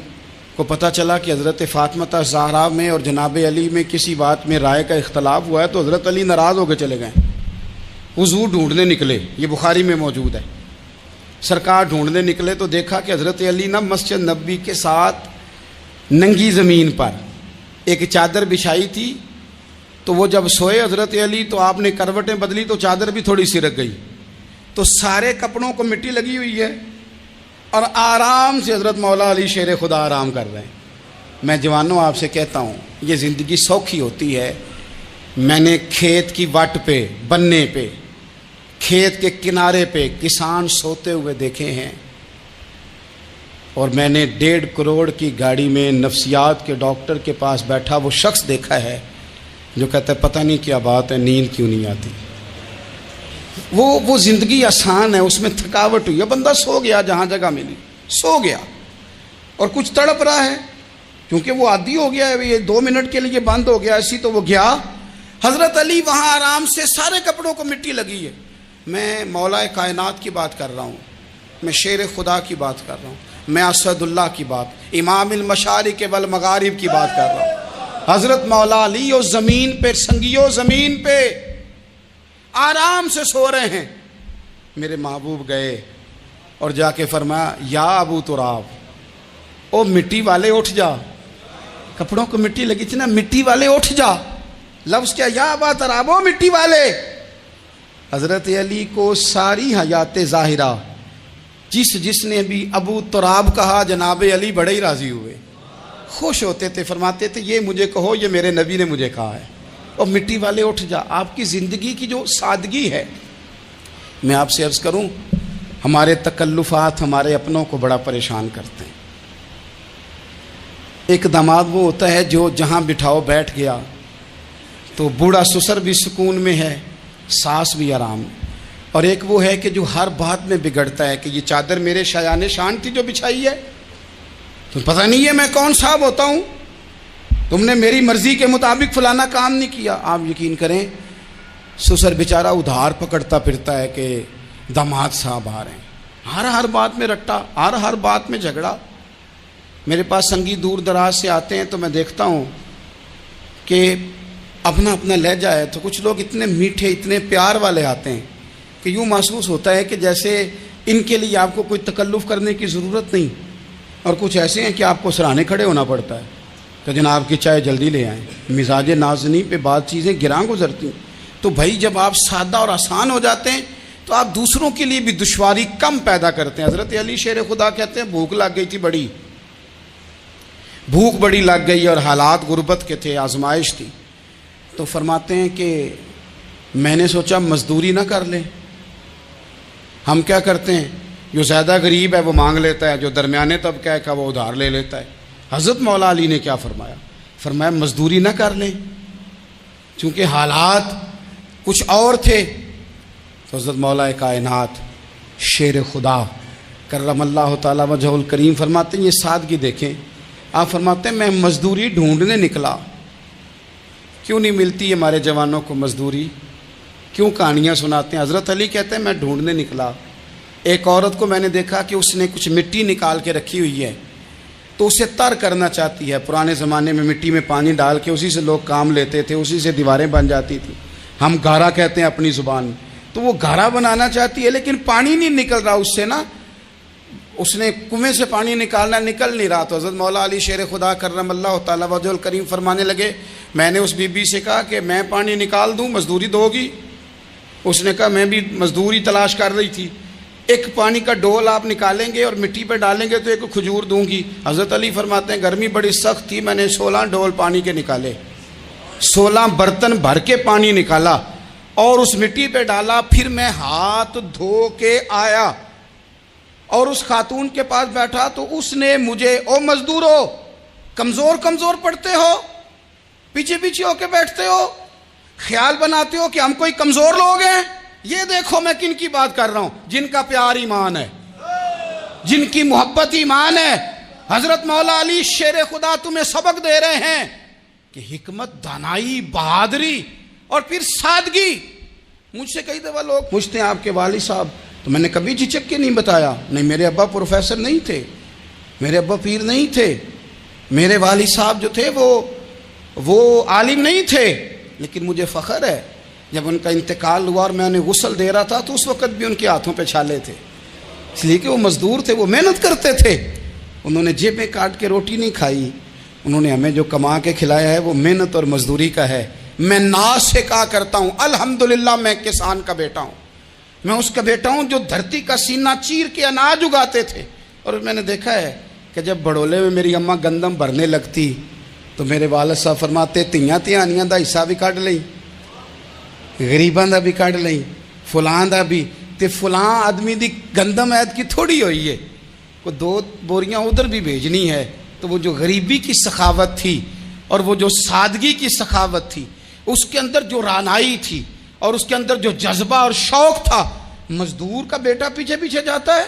B: کو پتہ چلا کہ حضرت فاطمہ زہرا میں اور جناب علی میں کسی بات میں رائے کا اختلاف ہوا ہے. تو حضرت علی ناراض ہو کے چلے گئے، حضور ڈھونڈنے نکلے. یہ بخاری میں موجود ہے. سرکار ڈھونڈنے نکلے تو دیکھا کہ حضرت علی نا مسجد نبوی کے ساتھ ننگی زمین پر ایک چادر بچھائی تھی. تو وہ جب سوئے حضرت علی تو آپ نے کروٹیں بدلی تو چادر بھی تھوڑی سی رک گئی. تو سارے کپڑوں کو مٹی لگی ہوئی ہے اور آرام سے حضرت مولا علی شیر خدا آرام کر رہے ہیں. میں جوانوں آپ سے کہتا ہوں یہ زندگی سوکھی ہوتی ہے. میں نے کھیت کی وٹ پہ، بننے پہ، کھیت کے کنارے پہ کسان سوتے ہوئے دیکھے ہیں، اور میں نے 1.5 کروڑ کی گاڑی میں نفسیات کے ڈاکٹر کے پاس بیٹھا وہ شخص دیکھا ہے جو کہتا ہے پتہ نہیں کیا بات ہے، نیند کیوں نہیں آتی. وہ زندگی آسان ہے، اس میں تھکاوٹ ہوئی ہے، بندہ سو گیا جہاں جگہ ملی، سو گیا. اور کچھ تڑپ رہا ہے کیونکہ وہ عادی ہو گیا ہے، یہ 2 منٹ کے لیے بند ہو گیا ایسی، تو وہ گیا. حضرت علی وہاں آرام سے، سارے کپڑوں کو مٹی لگی ہے. میں مولا کائنات کی بات کر رہا ہوں، میں شیر خدا کی بات کر رہا ہوں، میں اسد اللہ کی بات، امام المشارق والمغارب کی بات کر رہا ہوں. حضرت مولا علی اور زمین پہ، سنگیو زمین پہ آرام سے سو رہے ہیں. میرے محبوب گئے اور جا کے فرمایا یا ابو تراب، او مٹی والے اٹھ جا. کپڑوں کو مٹی لگی تھی نا، مٹی والے اٹھ جا. لفظ کیا؟ یا ابا تراب، او مٹی والے. حضرت علی کو ساری حیات ظاہرہ جس نے بھی ابو تراب کہا جناب علی بڑے ہی راضی ہوئے، خوش ہوتے تھے، فرماتے تھے یہ مجھے کہو، یہ میرے نبی نے مجھے کہا ہے. اور مٹی والے اٹھ جا. آپ کی زندگی کی جو سادگی ہے، میں آپ سے عرض کروں ہمارے تکلفات ہمارے اپنوں کو بڑا پریشان کرتے ہیں. ایک داماد وہ ہوتا ہے جو جہاں بٹھاؤ بیٹھ گیا، تو بوڑھا سسر بھی سکون میں ہے، ساس بھی آرام میں. اور ایک وہ ہے کہ جو ہر بات میں بگڑتا ہے کہ یہ چادر میرے شایان شان تھی جو بچھائی ہے، تو پتہ نہیں ہے میں کون صاحب ہوتا ہوں، تم نے میری مرضی کے مطابق فلانا کام نہیں کیا. آپ یقین کریں سسر بیچارہ ادھار پکڑتا پھرتا ہے کہ داماد صاحب آ رہے ہیں، ہر بات میں رٹا، ہر بات میں جھگڑا. میرے پاس سنگی دور دراز سے آتے ہیں تو میں دیکھتا ہوں کہ اپنا لہجہ ہے، تو کچھ لوگ اتنے میٹھے، اتنے پیار والے آتے ہیں کہ یوں محسوس ہوتا ہے کہ جیسے ان کے لیے آپ کو کوئی تکلف کرنے کی ضرورت نہیں. اور کچھ ایسے ہیں کہ آپ کو سرانے کھڑے ہونا پڑتا ہے کہ جناب کی چائے جلدی لے آئیں. مزاج نازنی پہ بعض چیزیں گراں گزرتی ہیں. تو بھائی جب آپ سادہ اور آسان ہو جاتے ہیں تو آپ دوسروں کے لیے بھی دشواری کم پیدا کرتے ہیں. حضرت علی شیر خدا کہتے ہیں بھوک لگ گئی تھی، بھوک بڑی لگ گئی اور حالات غربت کے تھے، آزمائش تھی. تو فرماتے ہیں کہ میں نے سوچا مزدوری نہ کر لیں. ہم کیا کرتے ہیں، جو زیادہ غریب ہے وہ مانگ لیتا ہے، جو درمیانے طبقہ ہے وہ ادھار لے لیتا ہے. حضرت مولا علی نے کیا فرمایا مزدوری نہ کر لیں، چونکہ حالات کچھ اور تھے. تو حضرت مولا کائنات شیر خدا کرم اللہ تعالی وجہ الکریم فرماتے ہیں یہ سادگی دیکھیں. آپ فرماتے ہیں میں مزدوری ڈھونڈنے نکلا. کیوں نہیں ملتی ہمارے جوانوں کو مزدوری؟ کیوں کہانیاں سناتے ہیں؟ حضرت علی کہتے ہیں میں ڈھونڈنے نکلا. ایک عورت کو میں نے دیکھا کہ اس نے کچھ مٹی نکال کے رکھی ہوئی ہے. تو اسے تر کرنا چاہتی ہے. پرانے زمانے میں مٹی میں پانی ڈال کے اسی سے لوگ کام لیتے تھے, اسی سے دیواریں بن جاتی تھیں. ہم گارا کہتے ہیں اپنی زبان میں. تو وہ گارا بنانا چاہتی ہے لیکن پانی نہیں نکل رہا اس سے نا. اس نے کنویں سے پانی نکالنا, نکل نہیں رہا. تو حضرت مولا علی شیر خدا کرم اللہ تعالیٰ وجہ الکریم فرمانے لگے, میں نے اس بی بی سے کہا کہ میں پانی نکال دوں, مزدوری دو گی؟ اس نے کہا میں بھی مزدوری تلاش کر رہی تھی. ایک پانی کا ڈول آپ نکالیں گے اور مٹی پہ ڈالیں گے تو ایک کھجور دوں گی. حضرت علی فرماتے ہیں گرمی بڑی سخت تھی, میں نے 16 ڈول پانی کے نکالے, 16 برتن بھر کے پانی نکالا اور اس مٹی پہ ڈالا. پھر میں ہاتھ دھو کے آیا اور اس خاتون کے پاس بیٹھا تو اس نے مجھے, او مزدورو کمزور کمزور پڑتے ہو, پیچھے پیچھے ہو کے بیٹھتے ہو, خیال بناتے ہو کہ ہم کوئی کمزور لوگ ہیں. یہ دیکھو میں کن کی بات کر رہا ہوں, جن کا پیار ایمان ہے, جن کی محبت ایمان ہے. حضرت مولا علی شیر خدا تمہیں سبق دے رہے ہیں کہ حکمت, دانائی, بہادری اور پھر سادگی. مجھ سے کئی دفعہ لوگ پوچھتے ہیں آپ کے والد صاحب, تو میں نے کبھی جھجک کے نہیں بتایا, نہیں میرے ابا پروفیسر نہیں تھے, میرے ابا پیر نہیں تھے, میرے والد صاحب جو تھے وہ عالم نہیں تھے. لیکن مجھے فخر ہے جب ان کا انتقال ہوا اور میں انہیں غسل دے رہا تھا تو اس وقت بھی ان کے ہاتھوں پہ چھالے تھے, اس لیے کہ وہ مزدور تھے, وہ محنت کرتے تھے. انہوں نے جیبیں کاٹ کے روٹی نہیں کھائی, انہوں نے ہمیں جو کما کے کھلایا ہے وہ محنت اور مزدوری کا ہے. میں ناز سے کہا کرتا ہوں الحمدللہ میں کسان کا بیٹا ہوں, میں اس کا بیٹا ہوں جو دھرتی کا سینہ چیر کے اناج اگاتے تھے. اور میں نے دیکھا ہے کہ جب بڑولے میں میری اماں گندم بھرنے لگتی تو میرے والد صاحب فرماتے تیاں تیانیاں دا حصہ بھی کٹ لیں, غریباں دا بھی کٹ لیں, فلاں دا بھی. تے فلاں آدمی دی گندم عید کی تھوڑی ہوئی ہے, کو 2 بوریاں ادھر بھی بھیجنی ہے. تو وہ جو غریبی کی سخاوت تھی اور وہ جو سادگی کی سخاوت تھی, اس کے اندر جو رانائی تھی اور اس کے اندر جو جذبہ اور شوق تھا, مزدور کا بیٹا پیچھے پیچھے جاتا ہے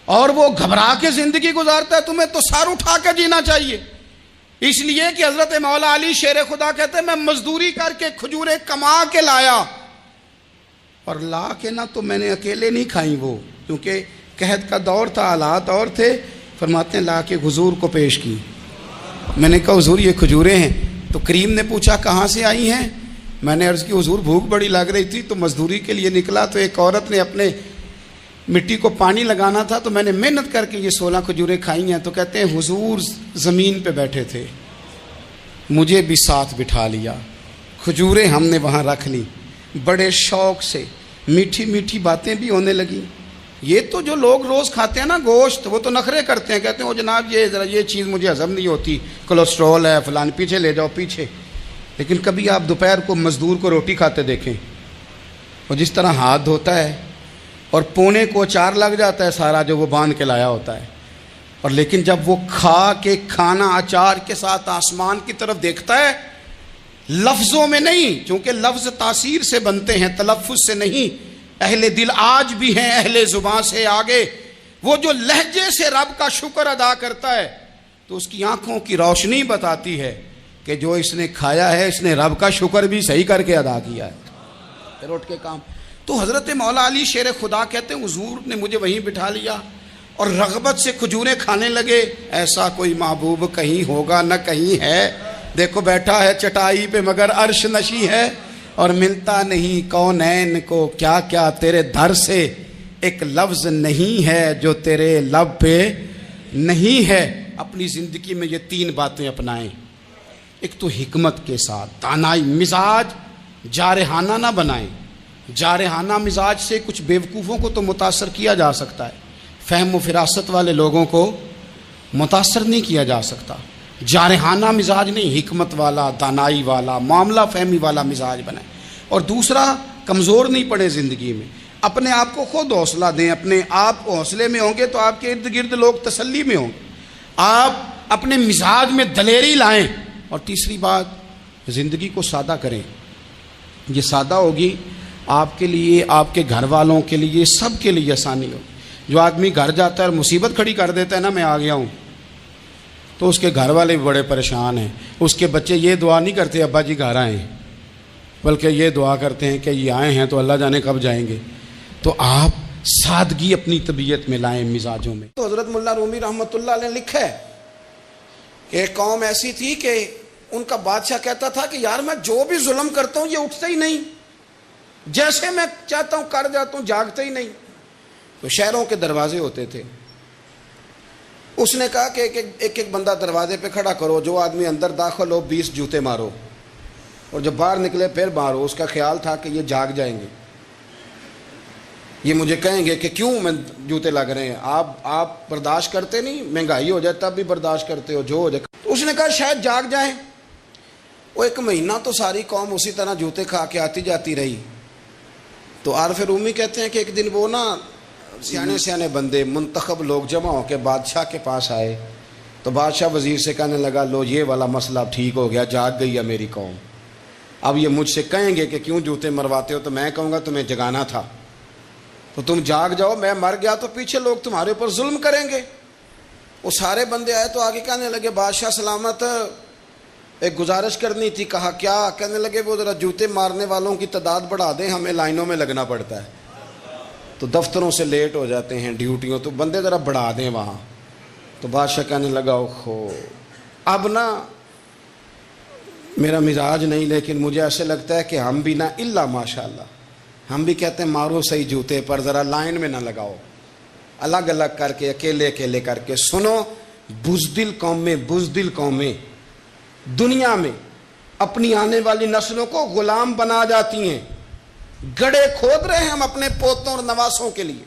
B: اور وہ گھبرا کے زندگی گزارتا ہے. تمہیں تو سر اٹھا کے جینا چاہیے. اس لیے کہ حضرت مولا علی شیر خدا کہتے ہیں میں مزدوری کر کے کھجوریں کما کے لایا, اور لا کے نہ تو میں نے اکیلے نہیں کھائیں وہ, کیونکہ قحط کا دور تھا, حالات اور تھے. فرماتے ہیں لا کے حضور کو پیش کی. میں نے کہا حضور یہ کھجوریں ہیں. تو کریم نے پوچھا کہاں سے آئی ہیں؟ میں نے عرض کی حضور بھوک بڑی لگ رہی تھی تو مزدوری کے لیے نکلا, تو ایک عورت نے اپنے مٹی کو پانی لگانا تھا تو میں نے محنت کر کے یہ 16 کھجوریں کھائی ہیں. تو کہتے ہیں حضور زمین پہ بیٹھے تھے, مجھے بھی ساتھ بٹھا لیا, کھجوریں ہم نے وہاں رکھ لی, بڑے شوق سے میٹھی میٹھی باتیں بھی ہونے لگیں. یہ تو جو لوگ روز کھاتے ہیں نا گوشت, وہ تو نخرے کرتے ہیں, کہتے ہیں وہ جناب یہ ذرا یہ چیز مجھے ہضم نہیں ہوتی, کولیسٹرول ہے فلان, پیچھے لے جاؤ پیچھے. لیکن کبھی آپ دوپہر کو مزدور کو روٹی کھاتے دیکھیں, اور جس طرح ہاتھ دھوتا ہے اور پونے کو اچار لگ جاتا ہے سارا جو وہ باندھ کے لایا ہوتا ہے, اور لیکن جب وہ کھا کے کھانا اچار کے ساتھ آسمان کی طرف دیکھتا ہے, لفظوں میں نہیں, چونکہ لفظ تاثیر سے بنتے ہیں تلفظ سے نہیں. اہل دل آج بھی ہیں اہل زبان سے آگے. وہ جو لہجے سے رب کا شکر ادا کرتا ہے تو اس کی آنکھوں کی روشنی بتاتی ہے کہ جو اس نے کھایا ہے اس نے رب کا شکر بھی صحیح کر کے ادا کیا ہے. پھر اٹھ کے کام. تو حضرت مولا علی شیر خدا کہتے ہیں حضور نے مجھے وہیں بٹھا لیا اور رغبت سے کھجوریں کھانے لگے. ایسا کوئی محبوب کہیں ہوگا نہ کہیں ہے, دیکھو بیٹھا ہے چٹائی پہ مگر عرش نشی ہے, اور ملتا نہیں کونین کو کیا کیا تیرے در سے, ایک لفظ نہیں ہے جو تیرے لب پہ نہیں ہے. اپنی زندگی میں یہ 3 باتیں اپنائیں. ایک تو حکمت کے ساتھ دانائی, مزاج جارحانہ نہ بنائیں. جارحانہ مزاج سے کچھ بیوقوفوں کو تو متاثر کیا جا سکتا ہے, فہم و فراست والے لوگوں کو متاثر نہیں کیا جا سکتا. جارحانہ مزاج نہیں, حکمت والا, دانائی والا, معاملہ فہمی والا مزاج بنائیں. اور دوسرا, کمزور نہیں پڑے زندگی میں, اپنے آپ کو خود حوصلہ دیں. اپنے آپ حوصلے میں ہوں گے تو آپ کے ارد گرد لوگ تسلی میں ہوں گے. آپ اپنے مزاج میں دلیری لائیں. اور تیسری بات, زندگی کو سادہ کریں. یہ سادہ ہوگی آپ کے لیے, آپ کے گھر والوں کے لیے, سب کے لیے آسانی ہوگی. جو آدمی گھر جاتا ہے اور مصیبت کھڑی کر دیتا ہے نا میں آ گیا ہوں, تو اس کے گھر والے بھی بڑے پریشان ہیں. اس کے بچے یہ دعا نہیں کرتے ابا جی گھر آئیں, بلکہ یہ دعا کرتے ہیں کہ یہ آئے ہیں تو اللہ جانے کب جائیں گے. تو آپ سادگی اپنی طبیعت میں لائیں, مزاجوں میں. تو حضرت ملا رومی رحمۃ اللہ علیہ نے لکھا ہے ایک قوم ایسی تھی کہ ان کا بادشاہ کہتا تھا کہ یار میں جو بھی ظلم کرتا ہوں یہ اٹھتا ہی نہیں، جیسے میں چاہتا ہوں کر جاتا ہوں، جاگتا ہی نہیں۔ تو شہروں کے دروازے ہوتے تھے، اس نے کہا کہ ایک ایک بندہ دروازے پہ کھڑا کرو، جو آدمی اندر داخل ہو 20 جوتے مارو، اور جب باہر نکلے پھر مارو۔ اس کا خیال تھا کہ یہ جاگ جائیں گے، یہ مجھے کہیں گے کہ کیوں میں جوتے لگ رہے ہیں، آپ برداشت کرتے نہیں، مہنگائی ہو جائے تب بھی برداشت کرتے ہو، جو ہو جائے۔ اس نے کہا شاید جاگ جائیں۔ وہ 1 مہینہ تو ساری قوم اسی طرح جوتے کھا کے آتی جاتی رہی۔ تو عارف رومی کہتے ہیں کہ ایک دن وہ نا سیانے بندے منتخب لوگ جمع ہو کے بادشاہ کے پاس آئے، تو بادشاہ وزیر سے کہنے لگا لو یہ والا مسئلہ اب ٹھیک ہو گیا، جاگ گئی ہے میری قوم، اب یہ مجھ سے کہیں گے کہ کیوں جوتے مرواتے ہو تو میں کہوں گا تمہیں جگانا تھا، تو تم جاگ جاؤ، میں مر گیا تو پیچھے لوگ تمہارے اوپر ظلم کریں گے۔ وہ سارے بندے آئے تو آگے کہنے لگے بادشاہ سلامت، ایک گزارش کرنی تھی۔ کہا کیا؟ کہنے لگے وہ ذرا جوتے مارنے والوں کی تعداد بڑھا دیں، ہمیں لائنوں میں لگنا پڑتا ہے، تو دفتروں سے لیٹ ہو جاتے ہیں ڈیوٹیوں، تو بندے ذرا بڑھا دیں وہاں۔ تو بادشاہ کہنے لگا اوہو، اب نا میرا مزاج نہیں، لیکن مجھے ایسے لگتا ہے کہ ہم بھی نا الا ماشاء اللہ، ہم بھی کہتے ہیں مارو صحیح جوتے پر، ذرا لائن میں نہ لگاؤ، الگ الگ کر کے اکیلے اکیلے کر کے۔ سنو، بزدل قومیں دنیا میں اپنی آنے والی نسلوں کو غلام بنا جاتی ہیں۔ گڑھے کھود رہے ہیں ہم اپنے پوتوں اور نواسوں کے لیے۔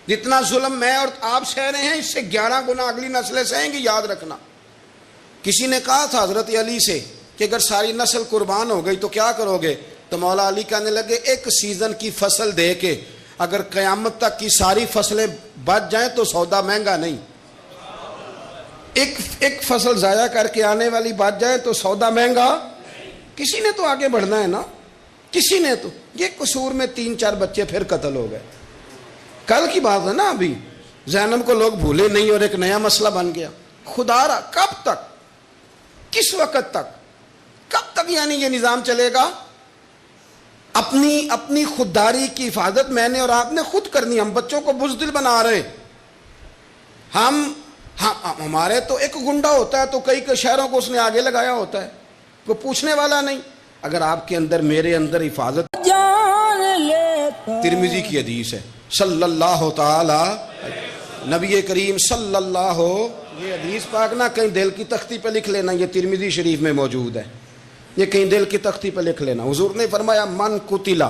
B: جتنا ظلم میں اور آپ سہ رہے ہیں، اس سے 11 گنا اگلی نسلیں سہیں گی، یاد رکھنا۔ کسی نے کہا تھا حضرت علی سے کہ اگر ساری نسل قربان ہو گئی تو کیا کرو گے؟ تو مولا علی کہنے لگے ایک سیزن کی فصل دے کے اگر قیامت تک کی ساری فصلیں بچ جائیں تو سودا مہنگا نہیں، ایک فصل ضائع کر کے آنے والی بچ جائے تو سودا مہنگا۔ کسی نے تو آگے بڑھنا ہے نا، کسی نے تو۔ یہ قصور میں 3-4 بچے پھر قتل ہو گئے، کل کی بات ہے نا، ابھی زینب کو لوگ بھولے نہیں اور ایک نیا مسئلہ بن گیا۔ خدا را کب تک، کس وقت تک، کب تک یعنی یہ نظام چلے گا؟ اپنی خودداری کی حفاظت میں نے اور آپ نے خود کرنی۔ ہم بچوں کو بزدل بنا رہے، ہمارے تو ایک گنڈا ہوتا ہے تو کئی شہروں کو اس نے آگے لگایا ہوتا ہے، کوئی پوچھنے والا نہیں۔ اگر آپ کے اندر میرے اندر حفاظت، ترمذی کی حدیث ہے صلی اللہ تعالی نبی کریم صلی اللہ، یہ حدیث پاک نہ کہیں دل کی تختی پہ لکھ لینا، یہ ترمذی شریف میں موجود ہے، یہ کہیں دل کی تختی پہ لکھ لینا۔ حضور نے فرمایا من قتل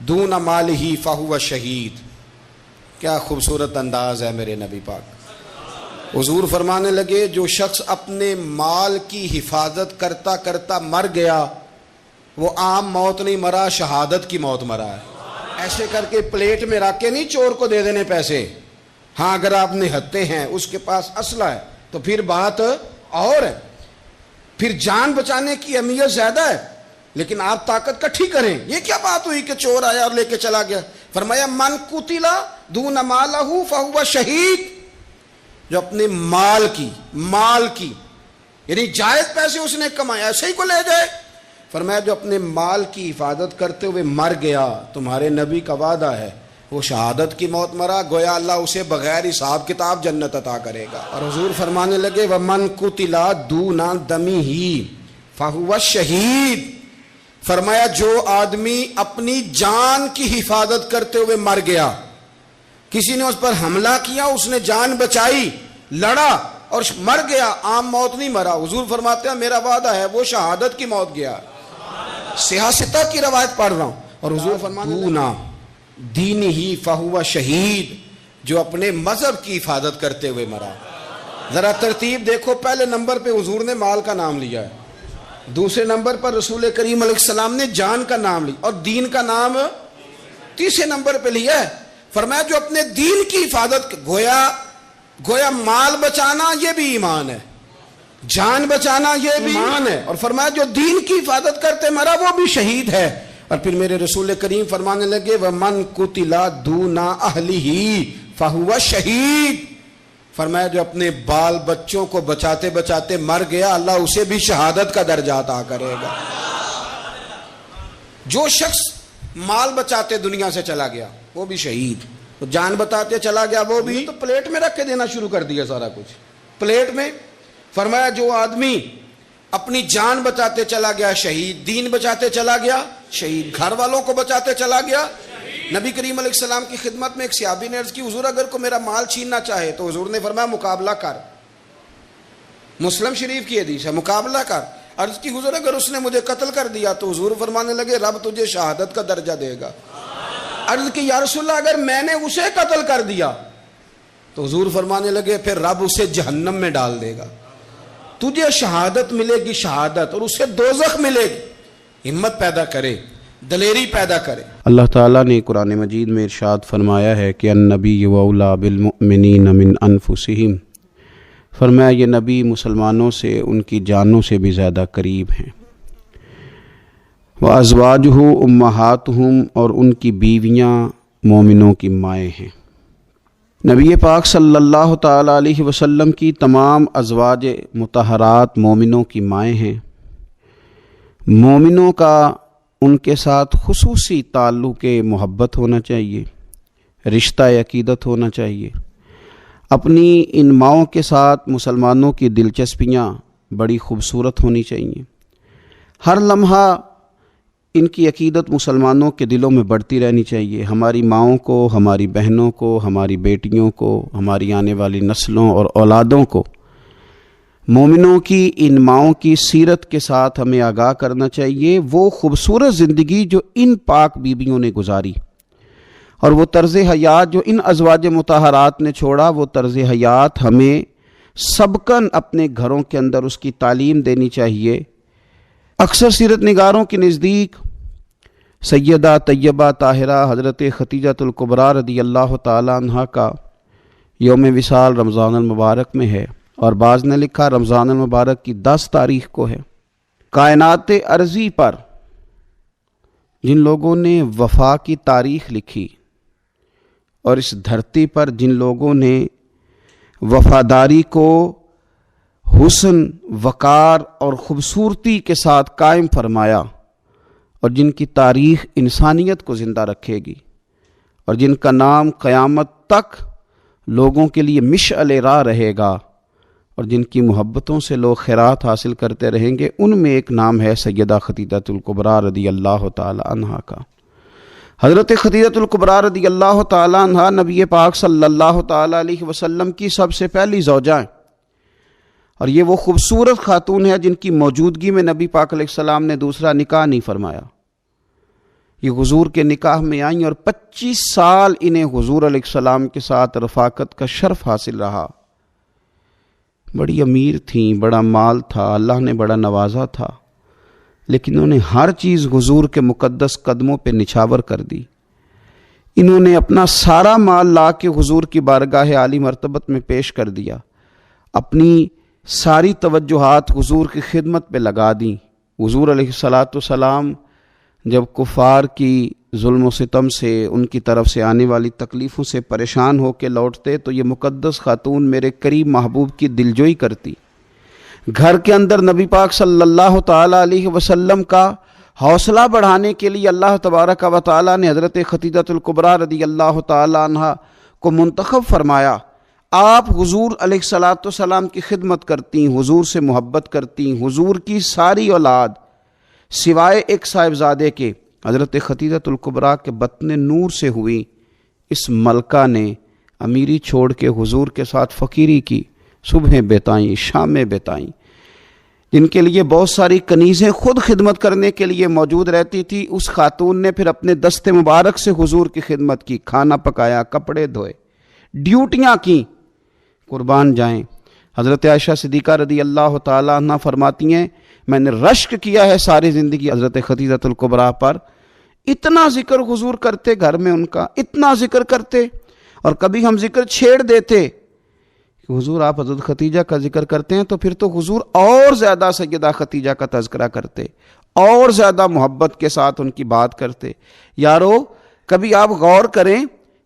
B: دون مالہ فہو شہید۔ کیا خوبصورت انداز ہے میرے نبی پاک۔ حضور فرمانے لگے جو شخص اپنے مال کی حفاظت کرتا کرتا مر گیا، وہ عام موت نہیں مرا، شہادت کی موت مرا ہے۔ ایسے کر کے پلیٹ میں رکھ کے نہیں چور کو دے دینے پیسے۔ ہاں اگر آپ نہتے ہیں، اس کے پاس اسلحہ ہے تو پھر بات اور ہے، پھر جان بچانے کی اہمیت زیادہ ہے، لیکن آپ طاقت کٹھی کریں۔ یہ کیا بات ہوئی کہ چور آیا اور لے کے چلا گیا؟ فرمایا من قتل دون مالہ فہو شہید، جو اپنے مال کی یعنی جائز پیسے اس نے کمایا ایسے ہی کو لے جائے۔ فرمایا جو اپنے مال کی حفاظت کرتے ہوئے مر گیا، تمہارے نبی کا وعدہ ہے وہ شہادت کی موت مرا، گویا اللہ اسے بغیر حساب کتاب جنت عطا کرے گا۔ اور حضور فرمانے لگے وَمَنْ قُتِلَ دُونَ دَمِهِ فَهُوَ شہید۔ فرمایا جو آدمی اپنی جان کی حفاظت کرتے ہوئے مر گیا، کسی نے اس پر حملہ کیا، اس نے جان بچائی، لڑا اور مر گیا، عام موت نہیں مرا، حضور فرماتے ہیں میرا وعدہ ہے وہ شہادت کی موت گیا۔ سیاستہ کی روایت پڑھ رہا ہوں، اور حضور فرماتے دینہی فہو شہید، جو اپنے مذہب کی حفاظت کرتے ہوئے مرا۔ ذرا ترتیب دیکھو، پہلے نمبر پہ حضور نے مال کا نام لیا ہے، دوسرے نمبر پر رسول کریم علیہ السلام نے جان کا نام لیا، اور دین کا نام تیسرے نمبر پہ لیا ہے۔ فرمایا جو اپنے دین کی حفاظت، گویا مال بچانا یہ بھی ایمان ہے، جان بچانا یہ بھی ایمان ہے، اور فرمایا جو دین کی حفاظت کرتے مرا وہ بھی شہید ہے۔ اور پھر میرے رسول کریم فرمانے لگے وَمَنْ قُتِلَ دُونَ أَهْلِهِ فَهُوَ شہید۔ فرمایا جو اپنے بال بچوں کو بچاتے بچاتے مر گیا، اللہ اسے بھی شہادت کا درجہ عطا کرے گا۔ جو شخص مال بچاتے دنیا سے چلا گیا وہ بھی شہید، تو جان بتاتے چلا گیا وہ بھی۔ تو پلیٹ میں رکھ کے دینا شروع کر دیا سارا کچھ، پلیٹ میں فرمایا جو آدمی اپنی جان بچاتے چلا گیا شہید، دین بچاتے چلا گیا شہید، گھر والوں کو بچاتے چلا گیا۔ نبی کریم علیہ السلام کی خدمت میں ایک صحابی نے عرض کی حضور اگر کو میرا مال چھیننا چاہے تو حضور نے فرمایا مقابلہ کر، مسلم شریف کی حدیث ہے، مقابلہ کر۔ عرض کی حضور اگر اس نے مجھے قتل کر دیا تو حضور فرمانے لگے رب تجھے شہادت کا درجہ دے گا۔ عرض کی یا رسول اللہ اگر میں نے اسے قتل کر دیا تو حضور فرمانے لگے پھر رب اسے جہنم میں ڈال دے گا، تجھے شہادت ملے گی شہادت اور اسے دوزخ ملے گی۔ ہمت پیدا کرے، دلیری پیدا کرے۔
C: اللہ تعالیٰ نے قرآن مجید میں ارشاد فرمایا ہے کہ النبی اولیٰ بالمؤمنین من انفسہم، فرمایا یہ نبی مسلمانوں سے ان کی جانوں سے بھی زیادہ قریب ہیں۔ وازواجہ امہاتہم، اور ان کی بیویاں مومنوں کی مائیں ہیں۔ نبی پاک صلی اللہ تعالیٰ علیہ وسلم کی تمام ازواج مطہرات مومنوں کی مائیں ہیں۔ مومنوں کا ان کے ساتھ خصوصی تعلق محبت ہونا چاہیے، رشتہ عقیدت ہونا چاہیے۔ اپنی ان ماؤں کے ساتھ مسلمانوں کی دلچسپیاں بڑی خوبصورت ہونی چاہیے۔ ہر لمحہ ان کی عقیدت مسلمانوں کے دلوں میں بڑھتی رہنی چاہیے۔ ہماری ماؤں کو، ہماری بہنوں کو، ہماری بیٹیوں کو، ہماری آنے والی نسلوں اور اولادوں کو مومنوں کی ان ماؤں کی سیرت کے ساتھ ہمیں آگاہ کرنا چاہیے۔ وہ خوبصورت زندگی جو ان پاک بیویوں نے گزاری اور وہ طرز حیات جو ان ازواج مطہرات نے چھوڑا، وہ طرز حیات ہمیں سبقاً اپنے گھروں کے اندر اس کی تعلیم دینی چاہیے۔ اکثر سیرت نگاروں کے نزدیک سیدہ طیبہ طاہرہ حضرت خدیجہ الکبریٰ رضی اللہ تعالی عنہا کا یوم وصال رمضان المبارک میں ہے، اور بعض نے لکھا رمضان المبارک کی 10 تاریخ کو ہے۔ کائنات ارضی پر جن لوگوں نے وفا کی تاریخ لکھی اور اس دھرتی پر جن لوگوں نے وفاداری کو حسن، وقار اور خوبصورتی کے ساتھ قائم فرمایا، اور جن کی تاریخ انسانیت کو زندہ رکھے گی، اور جن کا نام قیامت تک لوگوں کے لیے مشعل راہ رہے گا، اور جن کی محبتوں سے لوگ خیرات حاصل کرتے رہیں گے، ان میں ایک نام ہے سیدہ خدیجہ الکبریٰ رضی اللہ تعالی عنہا کا۔ حضرت خدیجہ الکبریٰ رضی اللہ تعالی عنہا نبی پاک صلی اللہ تعالی علیہ وسلم کی سب سے پہلی زوجہ ہیں، اور یہ وہ خوبصورت خاتون ہے جن کی موجودگی میں نبی پاک علیہ السلام نے دوسرا نکاح نہیں فرمایا۔ یہ حضور کے نکاح میں آئیں اور 25 سال انہیں حضور علیہ السلام کے ساتھ رفاقت کا شرف حاصل رہا۔ بڑی امیر تھیں، بڑا مال تھا، اللہ نے بڑا نوازا تھا، لیکن انہوں نے ہر چیز حضور کے مقدس قدموں پہ نچھاور کر دی۔ انہوں نے اپنا سارا مال لا کے حضور کی بارگاہ عالی مرتبت میں پیش کر دیا، اپنی ساری توجہات حضور کی خدمت پہ لگا دیں۔ حضور علیہ السلام جب کفار کی ظلم و ستم سے، ان کی طرف سے آنے والی تکلیفوں سے پریشان ہو کے لوٹتے تو یہ مقدس خاتون میرے قریب محبوب کی دلجوئی کرتی۔ گھر کے اندر نبی پاک صلی اللہ تعالی علیہ وسلم کا حوصلہ بڑھانے کے لیے اللہ تبارک و تعالی نے حضرت خدیجہ الکبریٰ رضی اللہ تعالی عنہا کو منتخب فرمایا۔ آپ حضور علیہ السلام کی خدمت کرتی، حضور سے محبت کرتی، حضور کی ساری اولاد سوائے ایک صاحبزادے کے حضرت خدیجہ الکبریٰ کے بطن نور سے ہوئی۔ اس ملکہ نے امیری چھوڑ کے حضور کے ساتھ فقیری کی، صبحیں بتائیں، شامیں بتائیں، جن کے لیے بہت ساری کنیزیں خود خدمت کرنے کے لیے موجود رہتی تھی۔ اس خاتون نے پھر اپنے دست مبارک سے حضور کی خدمت کی، کھانا پکایا، کپڑے دھوئے، ڈیوٹیاں کی۔ قربان جائیں، حضرت عائشہ صدیقہ رضی اللہ تعالی عنہ فرماتی ہیں میں نے رشک کیا ہے ساری زندگی حضرت خدیجہ الکبریٰ پر۔ اتنا ذکر حضور کرتے گھر میں، ان کا اتنا ذکر کرتے، اور کبھی ہم ذکر چھیڑ دیتے کہ حضور آپ حضرت خدیجہ کا ذکر کرتے ہیں، تو پھر تو حضور اور زیادہ سیدہ خدیجہ کا تذکرہ کرتے، اور زیادہ محبت کے ساتھ ان کی بات کرتے۔ یارو کبھی آپ غور کریں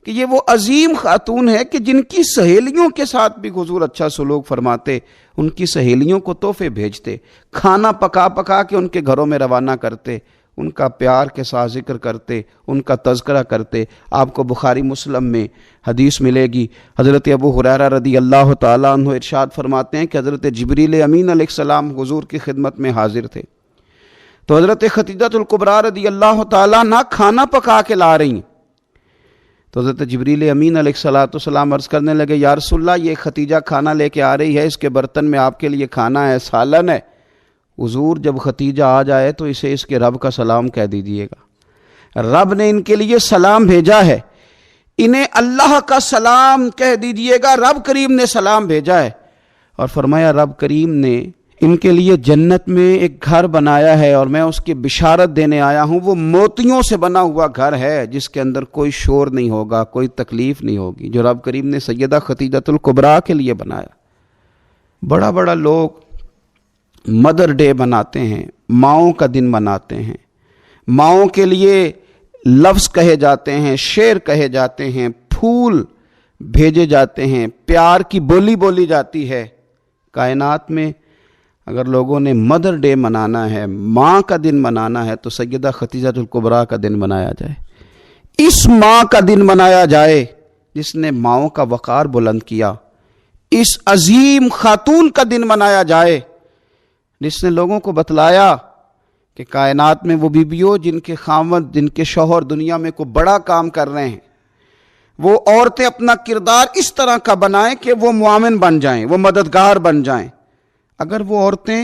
C: کہ یہ وہ عظیم خاتون ہے کہ جن کی سہیلیوں کے ساتھ بھی حضور اچھا سلوک فرماتے، ان کی سہیلیوں کو تحفے بھیجتے، کھانا پکا پکا کے ان کے گھروں میں روانہ کرتے۔ ان کا پیار کے ساتھ ذکر کرتے، ان کا تذکرہ کرتے۔ آپ کو بخاری مسلم میں حدیث ملے گی، حضرت ابو ہریرہ رضی اللہ تعالیٰ عنہ ارشاد فرماتے ہیں کہ حضرت جبریل امین علیہ السلام حضور کی خدمت میں حاضر تھے، تو حضرت خدیجہ الکبریٰ رضی اللہ تعالیٰ عنہ کھانا پکا کے لا رہی ہیں، تو حضرت جبریل امین علیہ السلام عرض کرنے لگے، یا رسول اللہ یہ خدیجہ کھانا لے کے آ رہی ہے، اس کے برتن میں آپ کے لیے کھانا ہے، سالن ہے۔ حضور جب خدیجہ آ جائے تو اسے اس کے رب کا سلام کہہ دیجئے گا، رب نے ان کے لیے سلام بھیجا ہے، انہیں اللہ کا سلام کہہ دیجئے گا، رب کریم نے سلام بھیجا ہے۔ اور فرمایا رب کریم نے ان کے لیے جنت میں ایک گھر بنایا ہے اور میں اس کی بشارت دینے آیا ہوں، وہ موتیوں سے بنا ہوا گھر ہے جس کے اندر کوئی شور نہیں ہوگا، کوئی تکلیف نہیں ہوگی، جو رب کریم نے سیدہ خدیجہ الکبریٰ کے لیے بنایا۔ بڑا بڑا لوگ مدر ڈے مناتے ہیں، ماؤں کا دن مناتے ہیں، ماؤں کے لیے لفظ کہے جاتے ہیں، شعر کہے جاتے ہیں، پھول بھیجے جاتے ہیں، پیار کی بولی بولی جاتی ہے۔ کائنات میں اگر لوگوں نے مدر ڈے منانا ہے، ماں کا دن منانا ہے، تو سیدہ خدیجہ الکبریٰ کا دن منایا جائے، اس ماں کا دن منایا جائے جس نے ماؤں کا وقار بلند کیا، اس عظیم خاتون کا دن منایا جائے جس نے لوگوں کو بتلایا کہ کائنات میں وہ بیویوں جن کے خاوند، جن کے شوہر دنیا میں کوئی بڑا کام کر رہے ہیں، وہ عورتیں اپنا کردار اس طرح کا بنائیں کہ وہ معاون بن جائیں، وہ مددگار بن جائیں۔ اگر وہ عورتیں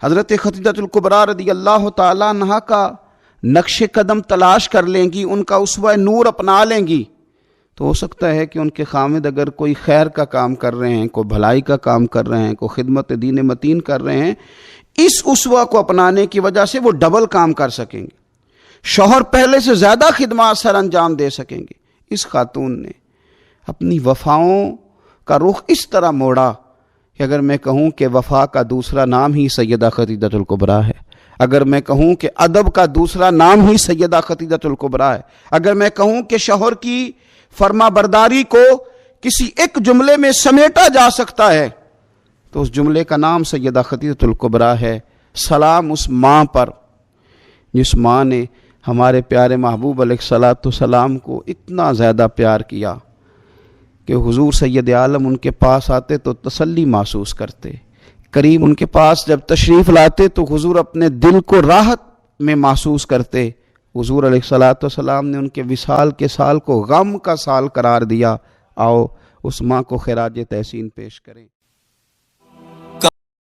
C: حضرت خدیجہ الکبریٰ رضی اللہ تعالیٰ عنہا کا نقش قدم تلاش کر لیں گی، ان کا اسوہ نور اپنا لیں گی، تو ہو سکتا ہے کہ ان کے خامد اگر کوئی خیر کا کام کر رہے ہیں، کوئی بھلائی کا کام کر رہے ہیں، کوئی خدمت دین متین کر رہے ہیں، اس اسوہ کو اپنانے کی وجہ سے وہ ڈبل کام کر سکیں گے، شوہر پہلے سے زیادہ خدمات سر انجام دے سکیں گے۔ اس خاتون نے اپنی وفاؤں کا رخ اس طرح موڑا کہ اگر میں کہوں کہ وفا کا دوسرا نام ہی سیدہ خدیجہ الکبریٰ ہے، اگر میں کہوں کہ ادب کا دوسرا نام ہی سیدہ خدیجہ الکبریٰ ہے، اگر میں کہوں کہ شوہر کی فرما برداری کو کسی ایک جملے میں سمیٹا جا سکتا ہے، تو اس جملے کا نام سیدہ خدیجہ الکبریٰ ہے۔ سلام اس ماں پر جس ماں نے ہمارے پیارے محبوب علیہ السلام کو اتنا زیادہ پیار کیا کہ حضور سید عالم ان کے پاس آتے تو تسلی محسوس کرتے، کریم ان کے پاس جب تشریف لاتے تو حضور اپنے دل کو راحت میں محسوس کرتے۔ حضور علیہ السلام نے ان کے وصال کے سال کو غم کا سال قرار دیا۔ آؤ اس ماں کو خراج تحسین پیش کریں۔